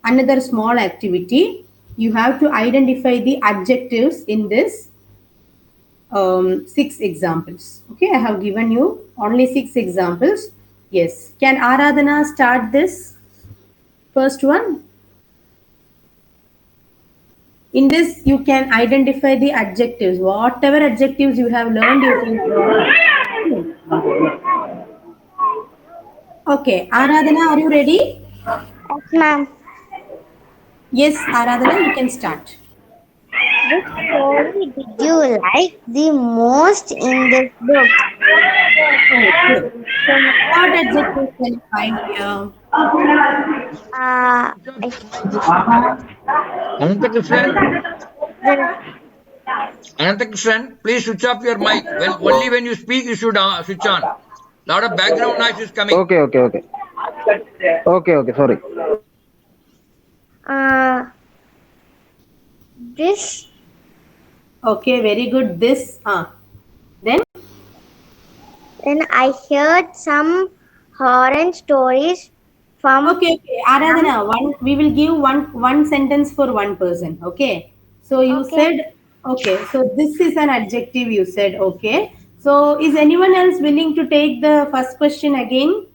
another small activity. You have to identify the adjectives in this six examples. Okay, I have given you only six examples. Yes. Can Aradhana start this first one? In this, you can identify the adjectives. Whatever adjectives you have learned, you can draw. Okay, Aradhana, are you ready? Yes, ma'am. Yes, Aradhana, you can start. Which story did you like the most in this book? Okay. So, what adjectives can you find here? I Anantakrishnan, the Anantakrishnan, please switch off your mic. Only when you speak, you should switch on. Lot of background noise is coming. Okay, okay, okay. Okay, okay, sorry. this Okay, very good. This. Then, then I heard some horror stories from okay. Aradhana, we will give one sentence for one person. Okay. So you okay. said, okay. So this is an adjective. You said, okay. So is anyone else willing to take the first question again?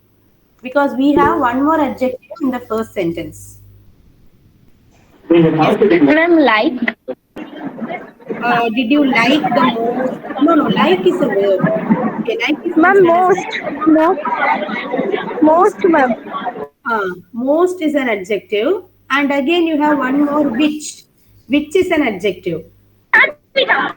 Because we have one more adjective in the first sentence. Yes. Ma'am, like. Did you like the most? No, no. Like is a verb. Okay, like is Ma'am, mentioned as a most. verb. Most, ma'am. Most is an adjective, and again you have one more which is an adjective. Because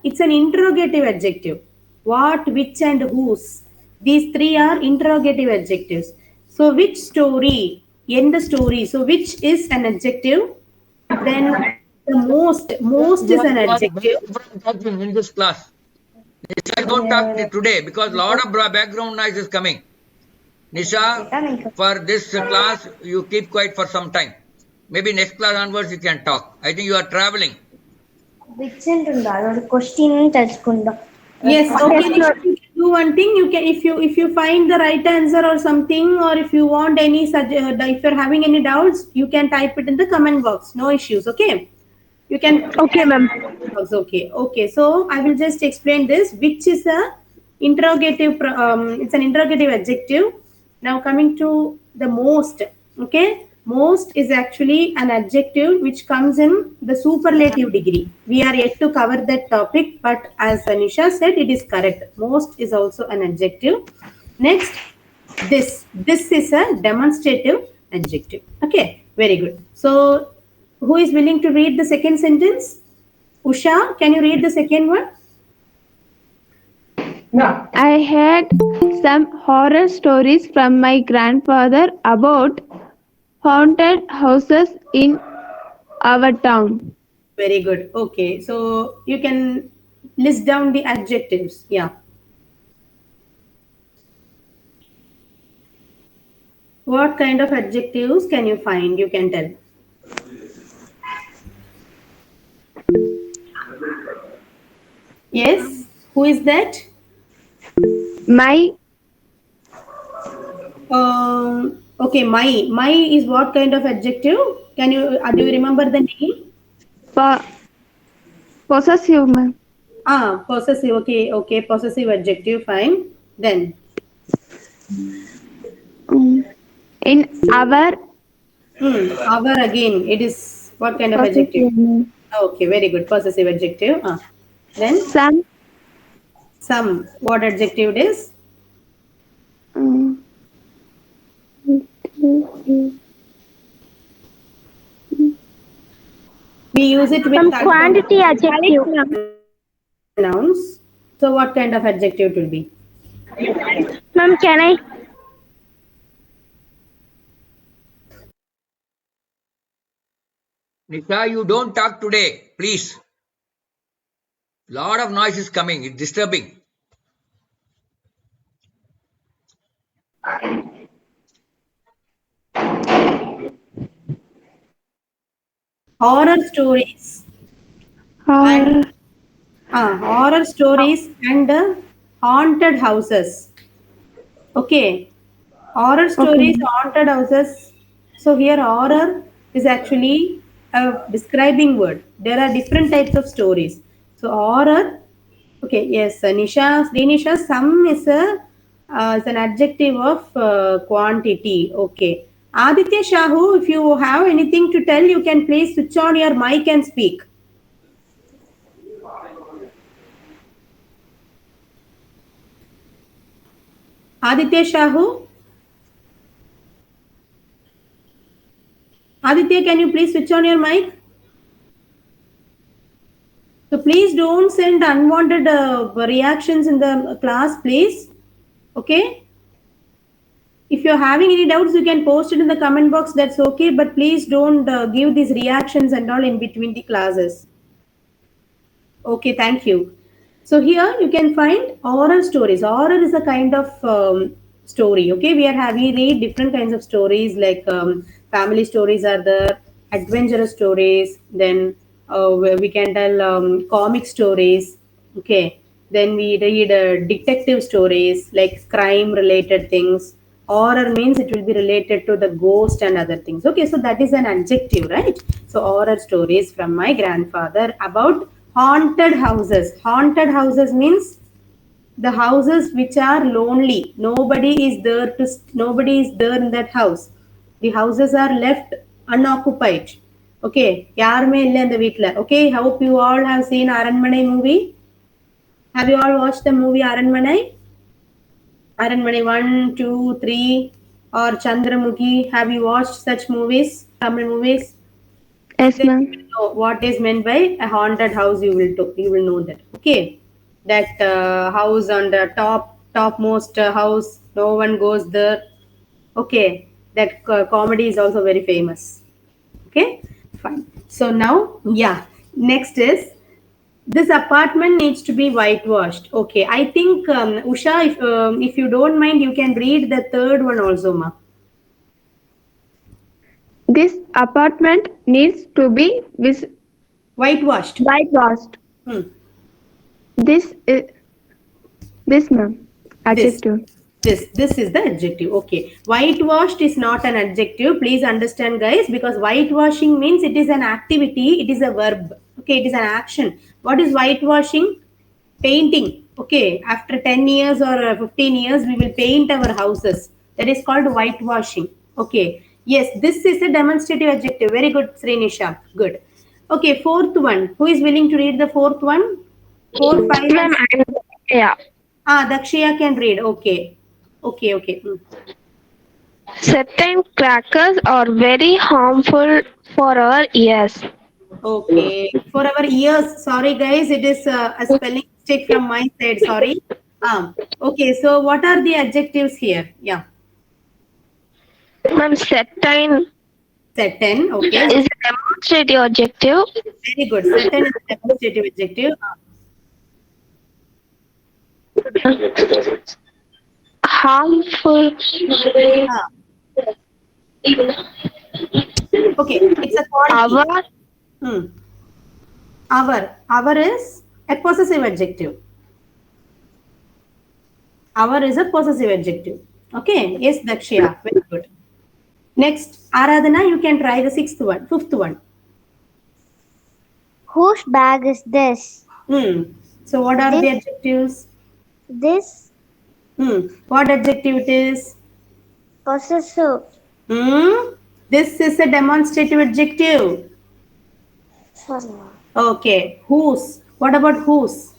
it's an interrogative adjective. What, which, and whose. These three are interrogative adjectives. So which story? In the story. So which is an adjective? Then the most is an You are adjective. banned from talking in this class. Nisha, don't talk today because a lot of background noise is coming. Nisha, for this class, you keep quiet for some time. Maybe next class onwards you can talk. I think you are traveling. Vincent ఉండాలి question తెలుసుకుందాం. Yes, okay. Yes, Nisha, ma'am. you can do one thing. You can, if you find the right answer or something, or if you want any if you're having any doubts, you can type it in the comment box. No issues. Okay. You can Okay, type ma'am. in the comment box. Okay. Okay. So I will just explain this, which is a interrogative. It's an interrogative adjective. Now coming to the most. Okay. Most is actually an adjective which comes in the superlative degree. We are yet to cover that topic, but as Anisha said, it is correct. Most is also an adjective. Next, this is a demonstrative adjective. Okay, very good. So who is willing to read the second sentence? Usha, can you read the second one? I heard some horror stories from my grandfather about haunted houses in our town. Very good. Okay, so you can list down the adjectives. Yeah. What kind of adjectives can you find? You can tell. Yes. Who is that? My Okay, my. My is what kind of adjective? Can you do you remember the name? po- possessive, ma'am. Possessive. Okay, okay, possessive adjective. Fine. Then In our our again. It is what kind of adjective? possessive, ma'am. Okay, very good. Possessive adjective. Then Some some. What adjective it is? um, We use it with Some quantity adjective. nouns. So what kind of adjective it will be? Ma'am, can I? Nisha, you don't talk today, please. Lot of noise is coming. It's disturbing. Horror stories horror. and horror stories and haunted houses. Okay, horror stories, Okay. haunted houses. So here horror is actually a describing word. There are different types of stories. So horror. Okay, yes, Nisha, Srinisha, some is an adjective of quantity. Okay. Aditya Shahu, if you have anything to tell, you can please switch on your mic and speak. Aditya Shahu, Aditya, can you please switch on your mic? So please don't send unwanted reactions in the class, please. Okay. If you're having any doubts, you can post it in the comment box. That's okay. But please don't give these reactions and all in between the classes. Okay, thank you. So here you can find oral stories. Oral is a kind of story. Okay, we read different kinds of stories like family stories are there, adventurous stories. Then where we can tell comic stories. Okay, then we read detective stories like crime related things. Horror means it will be related to the ghost and other things. Okay, so that is an adjective, right? So horror stories from my grandfather about haunted houses. Haunted houses means the houses which are lonely. Nobody is there in that house. The houses are left unoccupied. Okay, யாருமே இல்லை அந்த வீட்ல. Okay, hope you all have seen Aranmanai movie. Have you all watched the movie Aranmanai? Aranmanai 1, 2, 3 or Chandramukhi. Have you watched such movies? Tamil movies? Yes, Then you ma'am. will know what is meant by a haunted house. You will know that. Okay, that house on the topmost house. No one goes there. Okay, that comedy is also very famous. Okay, fine. So now, yeah, next is this apartment needs to be whitewashed. Okay, I think Usha, if you don't mind, you can read the third one also, ma. This apartment needs to be Whitewashed. whitewashed. Hmm. This is this, ma'am. This. Adjective. This is the adjective. Okay, whitewashed is not an adjective, please understand guys, because whitewashing means it is an activity, it is a verb. Okay, it is an action. What is whitewashing? Painting. Okay, after 10 years or 15 years we will paint our houses. That is called whitewashing. Okay, yes, this is a demonstrative adjective. Very good, Srinisha. Good. Okay, fourth one. Who is willing to read the fourth one? 4, 5 and Ma'am, yeah. Dakshiya can read. Okay. Okay. Certain crackers are very harmful for our ears. Okay. For our ears, sorry guys, it is a spelling mistake from my side. Sorry. Okay. So what are the adjectives here? Yeah. Ma'am, certain Certain. Okay. is a demonstrative adjective. Very good. Certain is a demonstrative adjective. Harmful. Ah, okay. It's a quality. Our Hmm. Our is a possessive adjective. Our is a possessive adjective. Okay. Yes, Dakshya. Very good. Next, Aradhana, you can try the fifth one. Whose bag is this? Hmm. So what are the This, adjectives? this What adjective it is? possessive. This is a demonstrative adjective. Sorry. Okay. Whose? What about whose?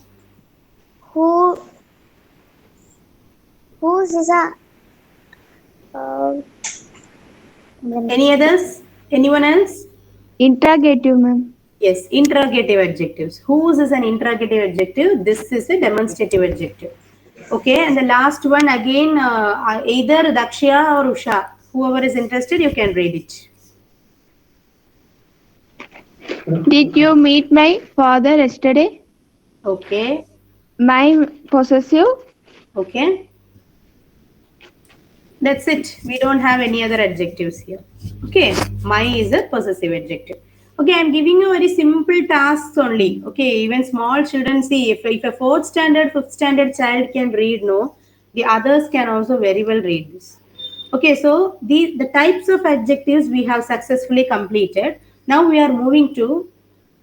Who? Whose is a? Uh, Any others? Anyone else? Interrogative, ma'am. Yes, interrogative adjectives. Whose is an interrogative adjective? This is a demonstrative adjective. Okay, and the last one again, either Dakshya or Usha. Whoever is interested, you can read it. Did you meet my father yesterday? Okay, My possessive. okay. That's it. We don't have any other adjectives here. Okay, my is a possessive adjective. Okay, I'm giving you very simple tasks only. Okay, even small children see if a fourth standard, fifth standard child can read, no, the others can also very well read this. Okay, so the types of adjectives we have successfully completed. Now we are moving to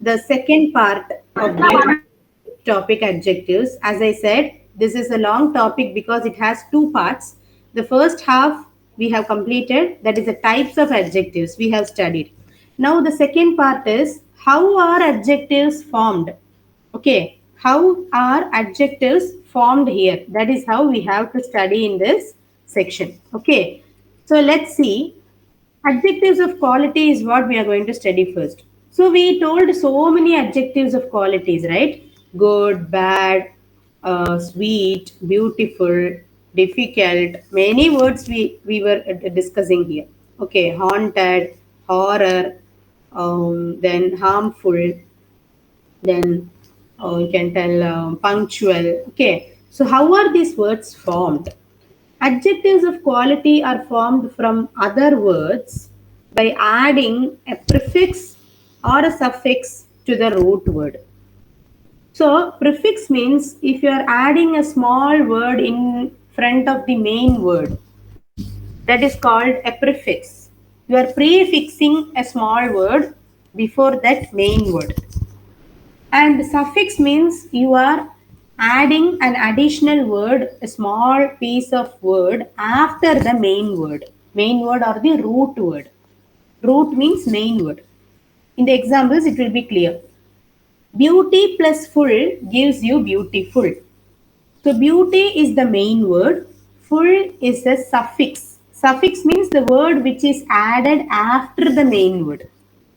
the second part of the topic adjectives. As I said, this is a long topic because it has two parts. The first half we have completed, that is the types of adjectives we have studied. Now the second part is how are adjectives formed? Okay, how are adjectives formed here? That is how we have to study in this section. Okay, so let's see. Adjectives of quality is what we are going to study first. So we told so many adjectives of qualities, right? Good, bad, sweet, beautiful, difficult. Many words we were discussing here. Okay, haunted, horror, then harmful, then you can tell punctual. Okay, so how are these words formed? Adjectives of quality are formed from other words by adding a prefix or a suffix to the root word. So, prefix means if you are adding a small word in front of the main word, that is called a prefix. You are prefixing a small word before that main word. And suffix means you are adding an additional word, a small piece of word after the main word. Main word or the root word. Root means main word. In the examples, it will be clear. Beauty plus full gives you beautiful. So beauty is the main word. Full is the suffix. Suffix means the word which is added after the main word.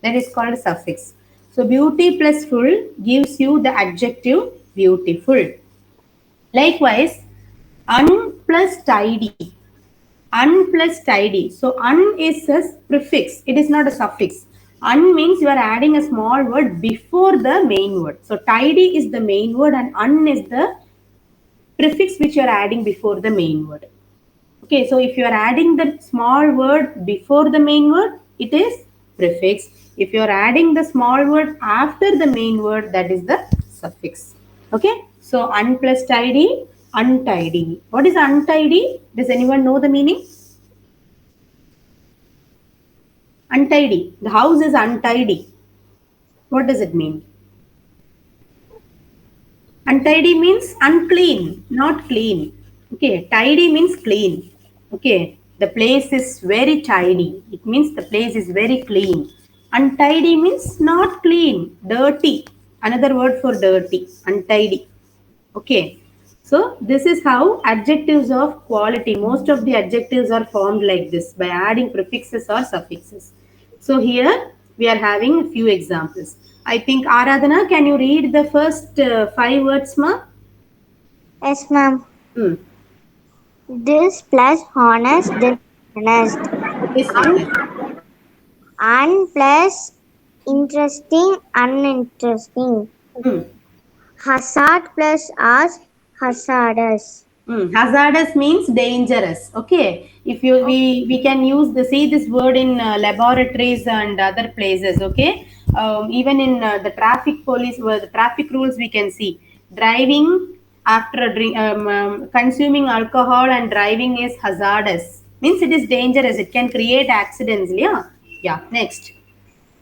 That is called suffix. So beauty plus full gives you the adjective beautiful. Likewise, un plus tidy. Un plus tidy. So un is a prefix. It is not a suffix. Un means you are adding a small word before the main word. So tidy is the main word and un is the prefix which you are adding before the main word. Okay, so if you are adding the small word before the main word, it is prefix. If you are adding the small word after the main word, that is the suffix. Okay, so un plus tidy, untidy. What is untidy? Does anyone know the meaning? Untidy. The house is untidy. What does it mean? Untidy means unclean, not clean. Okay, tidy means clean. Okay, the place is very tidy. It means the place is very clean. Untidy means not clean, dirty. Another word for dirty, untidy. Okay, so this is how adjectives of quality, most of the adjectives are formed like this by adding prefixes or suffixes. So here we are having a few examples. I think Aradhana, can you read the first five words, ma? Yes, ma'am. Hmm. This plus honest, this honest. This Un, honest. plus interesting, uninteresting. Hmm. Hazard plus us, hazardous. Hazardous means dangerous. Okay, if you we can use the see this word in laboratories and other places. Okay, even in the traffic police, the traffic rules we can see driving after drink, consuming alcohol and driving is hazardous. Means it is dangerous. It can create accidents. Yeah, yeah. Next,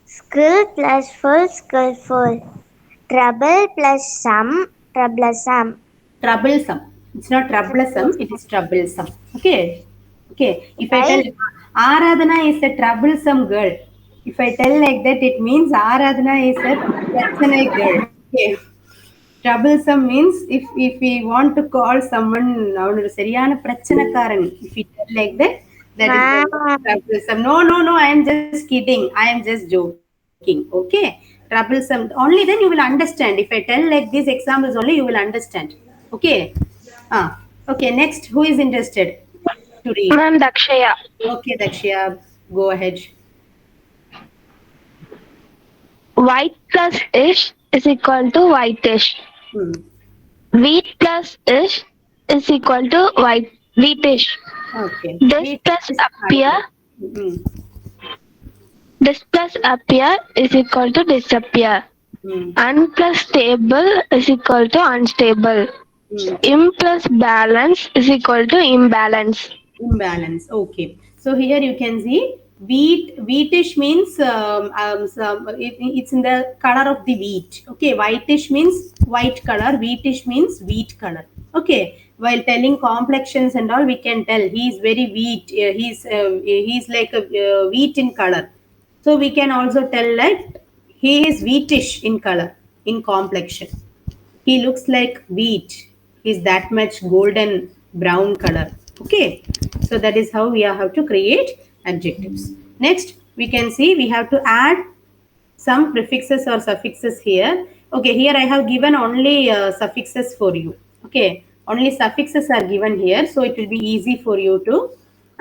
Skill plus full, skillful. Trouble plus some, troublesome. troublesome. It's not troublesome. It is troublesome. Okay. Okay, if I tell Right? Aradhana is a troublesome girl, if I tell like that, it means Aradhana is a prachana girl. Okay, troublesome means if we want to call someone அவனோட சரியான பிரச்சனைக்காரன், if we tell like that, that is the word Ma'am. troublesome. No, no, no, I am just kidding. I am just joking. Okay, troublesome. Only then you will understand. If I tell like these examples only, you will understand. Okay. Ah. Okay. Next, who is interested to read? Ma'am, Dakshaya. Okay, Dakshya, go ahead. White plus ish is equal to whitish. Hmm. Wheat plus ish is equal to wheatish. Okay. This Wait, plus is appear. hmm. Dis plus appear is equal to disappear. Hmm. Un plus stable is equal to unstable. Hmm. Im plus balance is equal to imbalance. Imbalance. Okay. So here you can see wheatish means it's in the color of the wheat. Okay. Whitish means white color. Wheatish means wheat color. Okay. While telling complexions and all, we can tell he is very wheat. He's like a wheat in color. So we can also tell like he is wheatish in color, in complexion. He looks like wheat. He's that much golden brown color. Okay. So that is how we have to create adjectives. Next, we can see we have to add some prefixes or suffixes here. Okay, here I have given only suffixes for you. Okay, only suffixes are given here, so it will be easy for you to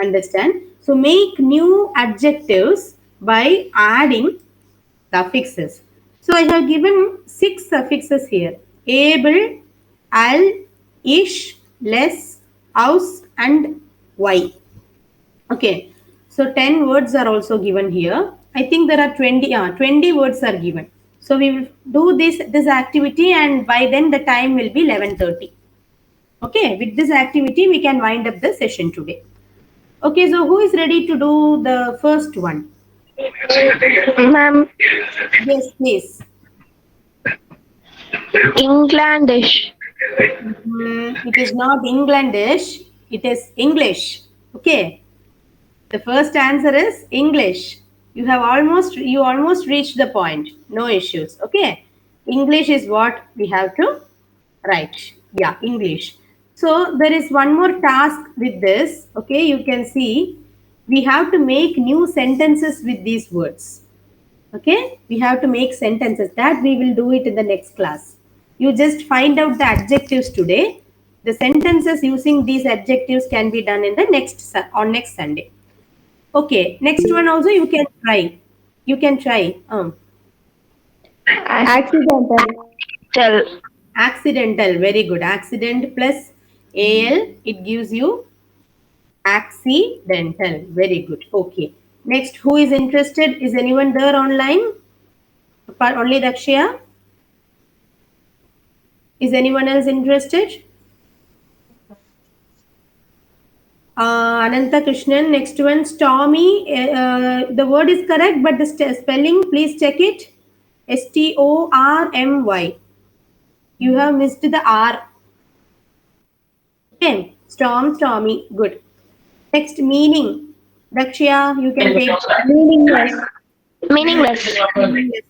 understand. So make new adjectives by adding suffixes. So I have given 6 suffixes here: able, al, ish, less, aus, and y. Okay, so 10 words are also given here. I think there are 20 words are given. So we will do this activity, and by then the time will be 11:30. Okay, with this activity we can wind up the session today. Okay, so who is ready to do the first one? Ma'am, Yes, please. Englandish. It is not Englandish, it is English. Okay. The first answer is English. You almost reached the point. No issues. Okay. English is what we have to write. Yeah, English. So there is one more task with this. Okay, you can see we have to make new sentences with these words. Okay, we have to make sentences. That we will do it in the next class. You just find out the adjectives today. The sentences using these adjectives can be done in the next Sunday. Okay, next one also you can try. You can try. Accidental. Tell. Accidental, very good. Accident plus al, it gives you accidental. Very good. Okay. Next, who is interested? Is anyone there online? Only Dakshya? Is anyone else interested? Ananta Krishnan. Next one, Stormy. The word is correct, but the spelling, please check it. Stormy. You have missed the R. Okay. Stormy. Good. Next, meaning. Dakshya, you can take. Meaningless. Meaningless.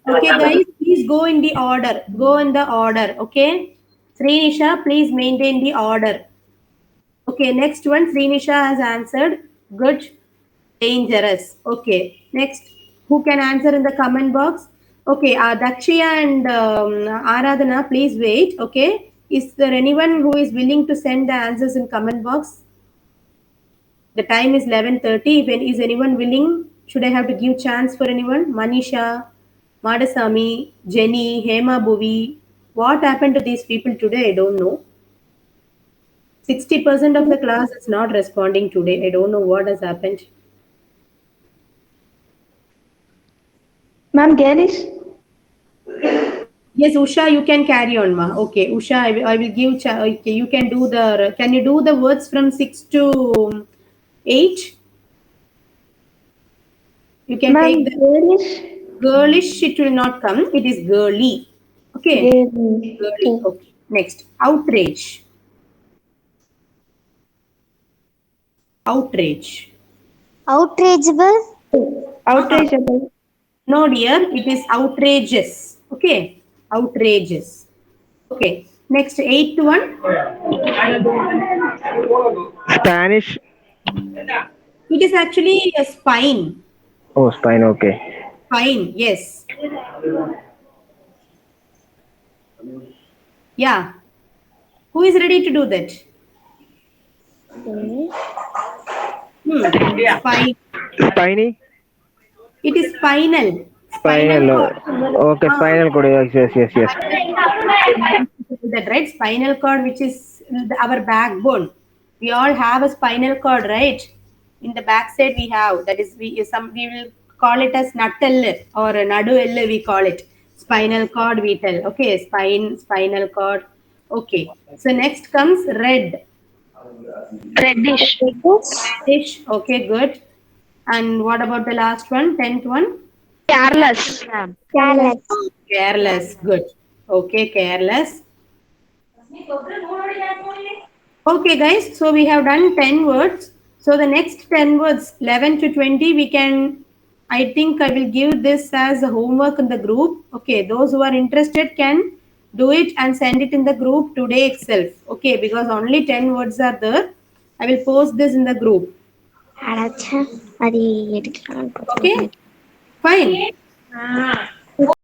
Okay, guys, please go in the order. Go in the order. Okay. Srinisha, please maintain the order. Okay, next one, Srinisha has answered. Good. Dangerous. Okay. Next, who can answer in the comment box? Okay, Dakshya and Aradhana, please wait. Okay. Is there anyone who is willing to send the answers in comment box? The time is 11:30. If is anyone willing, should I have to give chance for anyone? Manisha, Madasami, Jenny, Hema Bhuvi. What happened to these people today? I don't know. 60% of the class is not responding today. I don't know what has happened. Ma'am, Garish. Yes, Usha, you can carry on, ma. Okay, Usha, I will give. Okay, you can do the. Can you do the words from 6 to 8? You can Ma'am, take the Garish. girlish. It will not come. It is girly. Okay, Garish. girly. Okay. Next, outrage. Outrage. Outrageable. Outrageable. No, dear, it is outrageous. Okay, outrageous. Okay. Next, eighth one. Spanish. It is actually a spine. Oh, spine. Okay. Spine. Yes. Yeah. Who is ready to do that? Spine. Spiny. It is spinal. Spinal Spinal. cord. Okay, spinal cord. Yes. That right? Spinal cord, which is our backbone. We all have a spinal cord, right? In the back side, we have that is we will call it as nattal or nadu we call it. Spinal cord we tell. Okay, spinal cord. Okay. So next comes red. Reddish. Reddish. Okay, good. And what about the last one? 10th one? Careless. Careless. Careless. Good. Okay, careless. Okay, guys. So we have done 10 words. So the next 10 words, 11 to 20, we can, I think I will give this as a homework in the group. Okay, those who are interested can do it and send it in the group today itself. Okay, because only 10 words are there. I will post this in the group. அடைச்ச அது எடுக்கலாம் Okay, fine.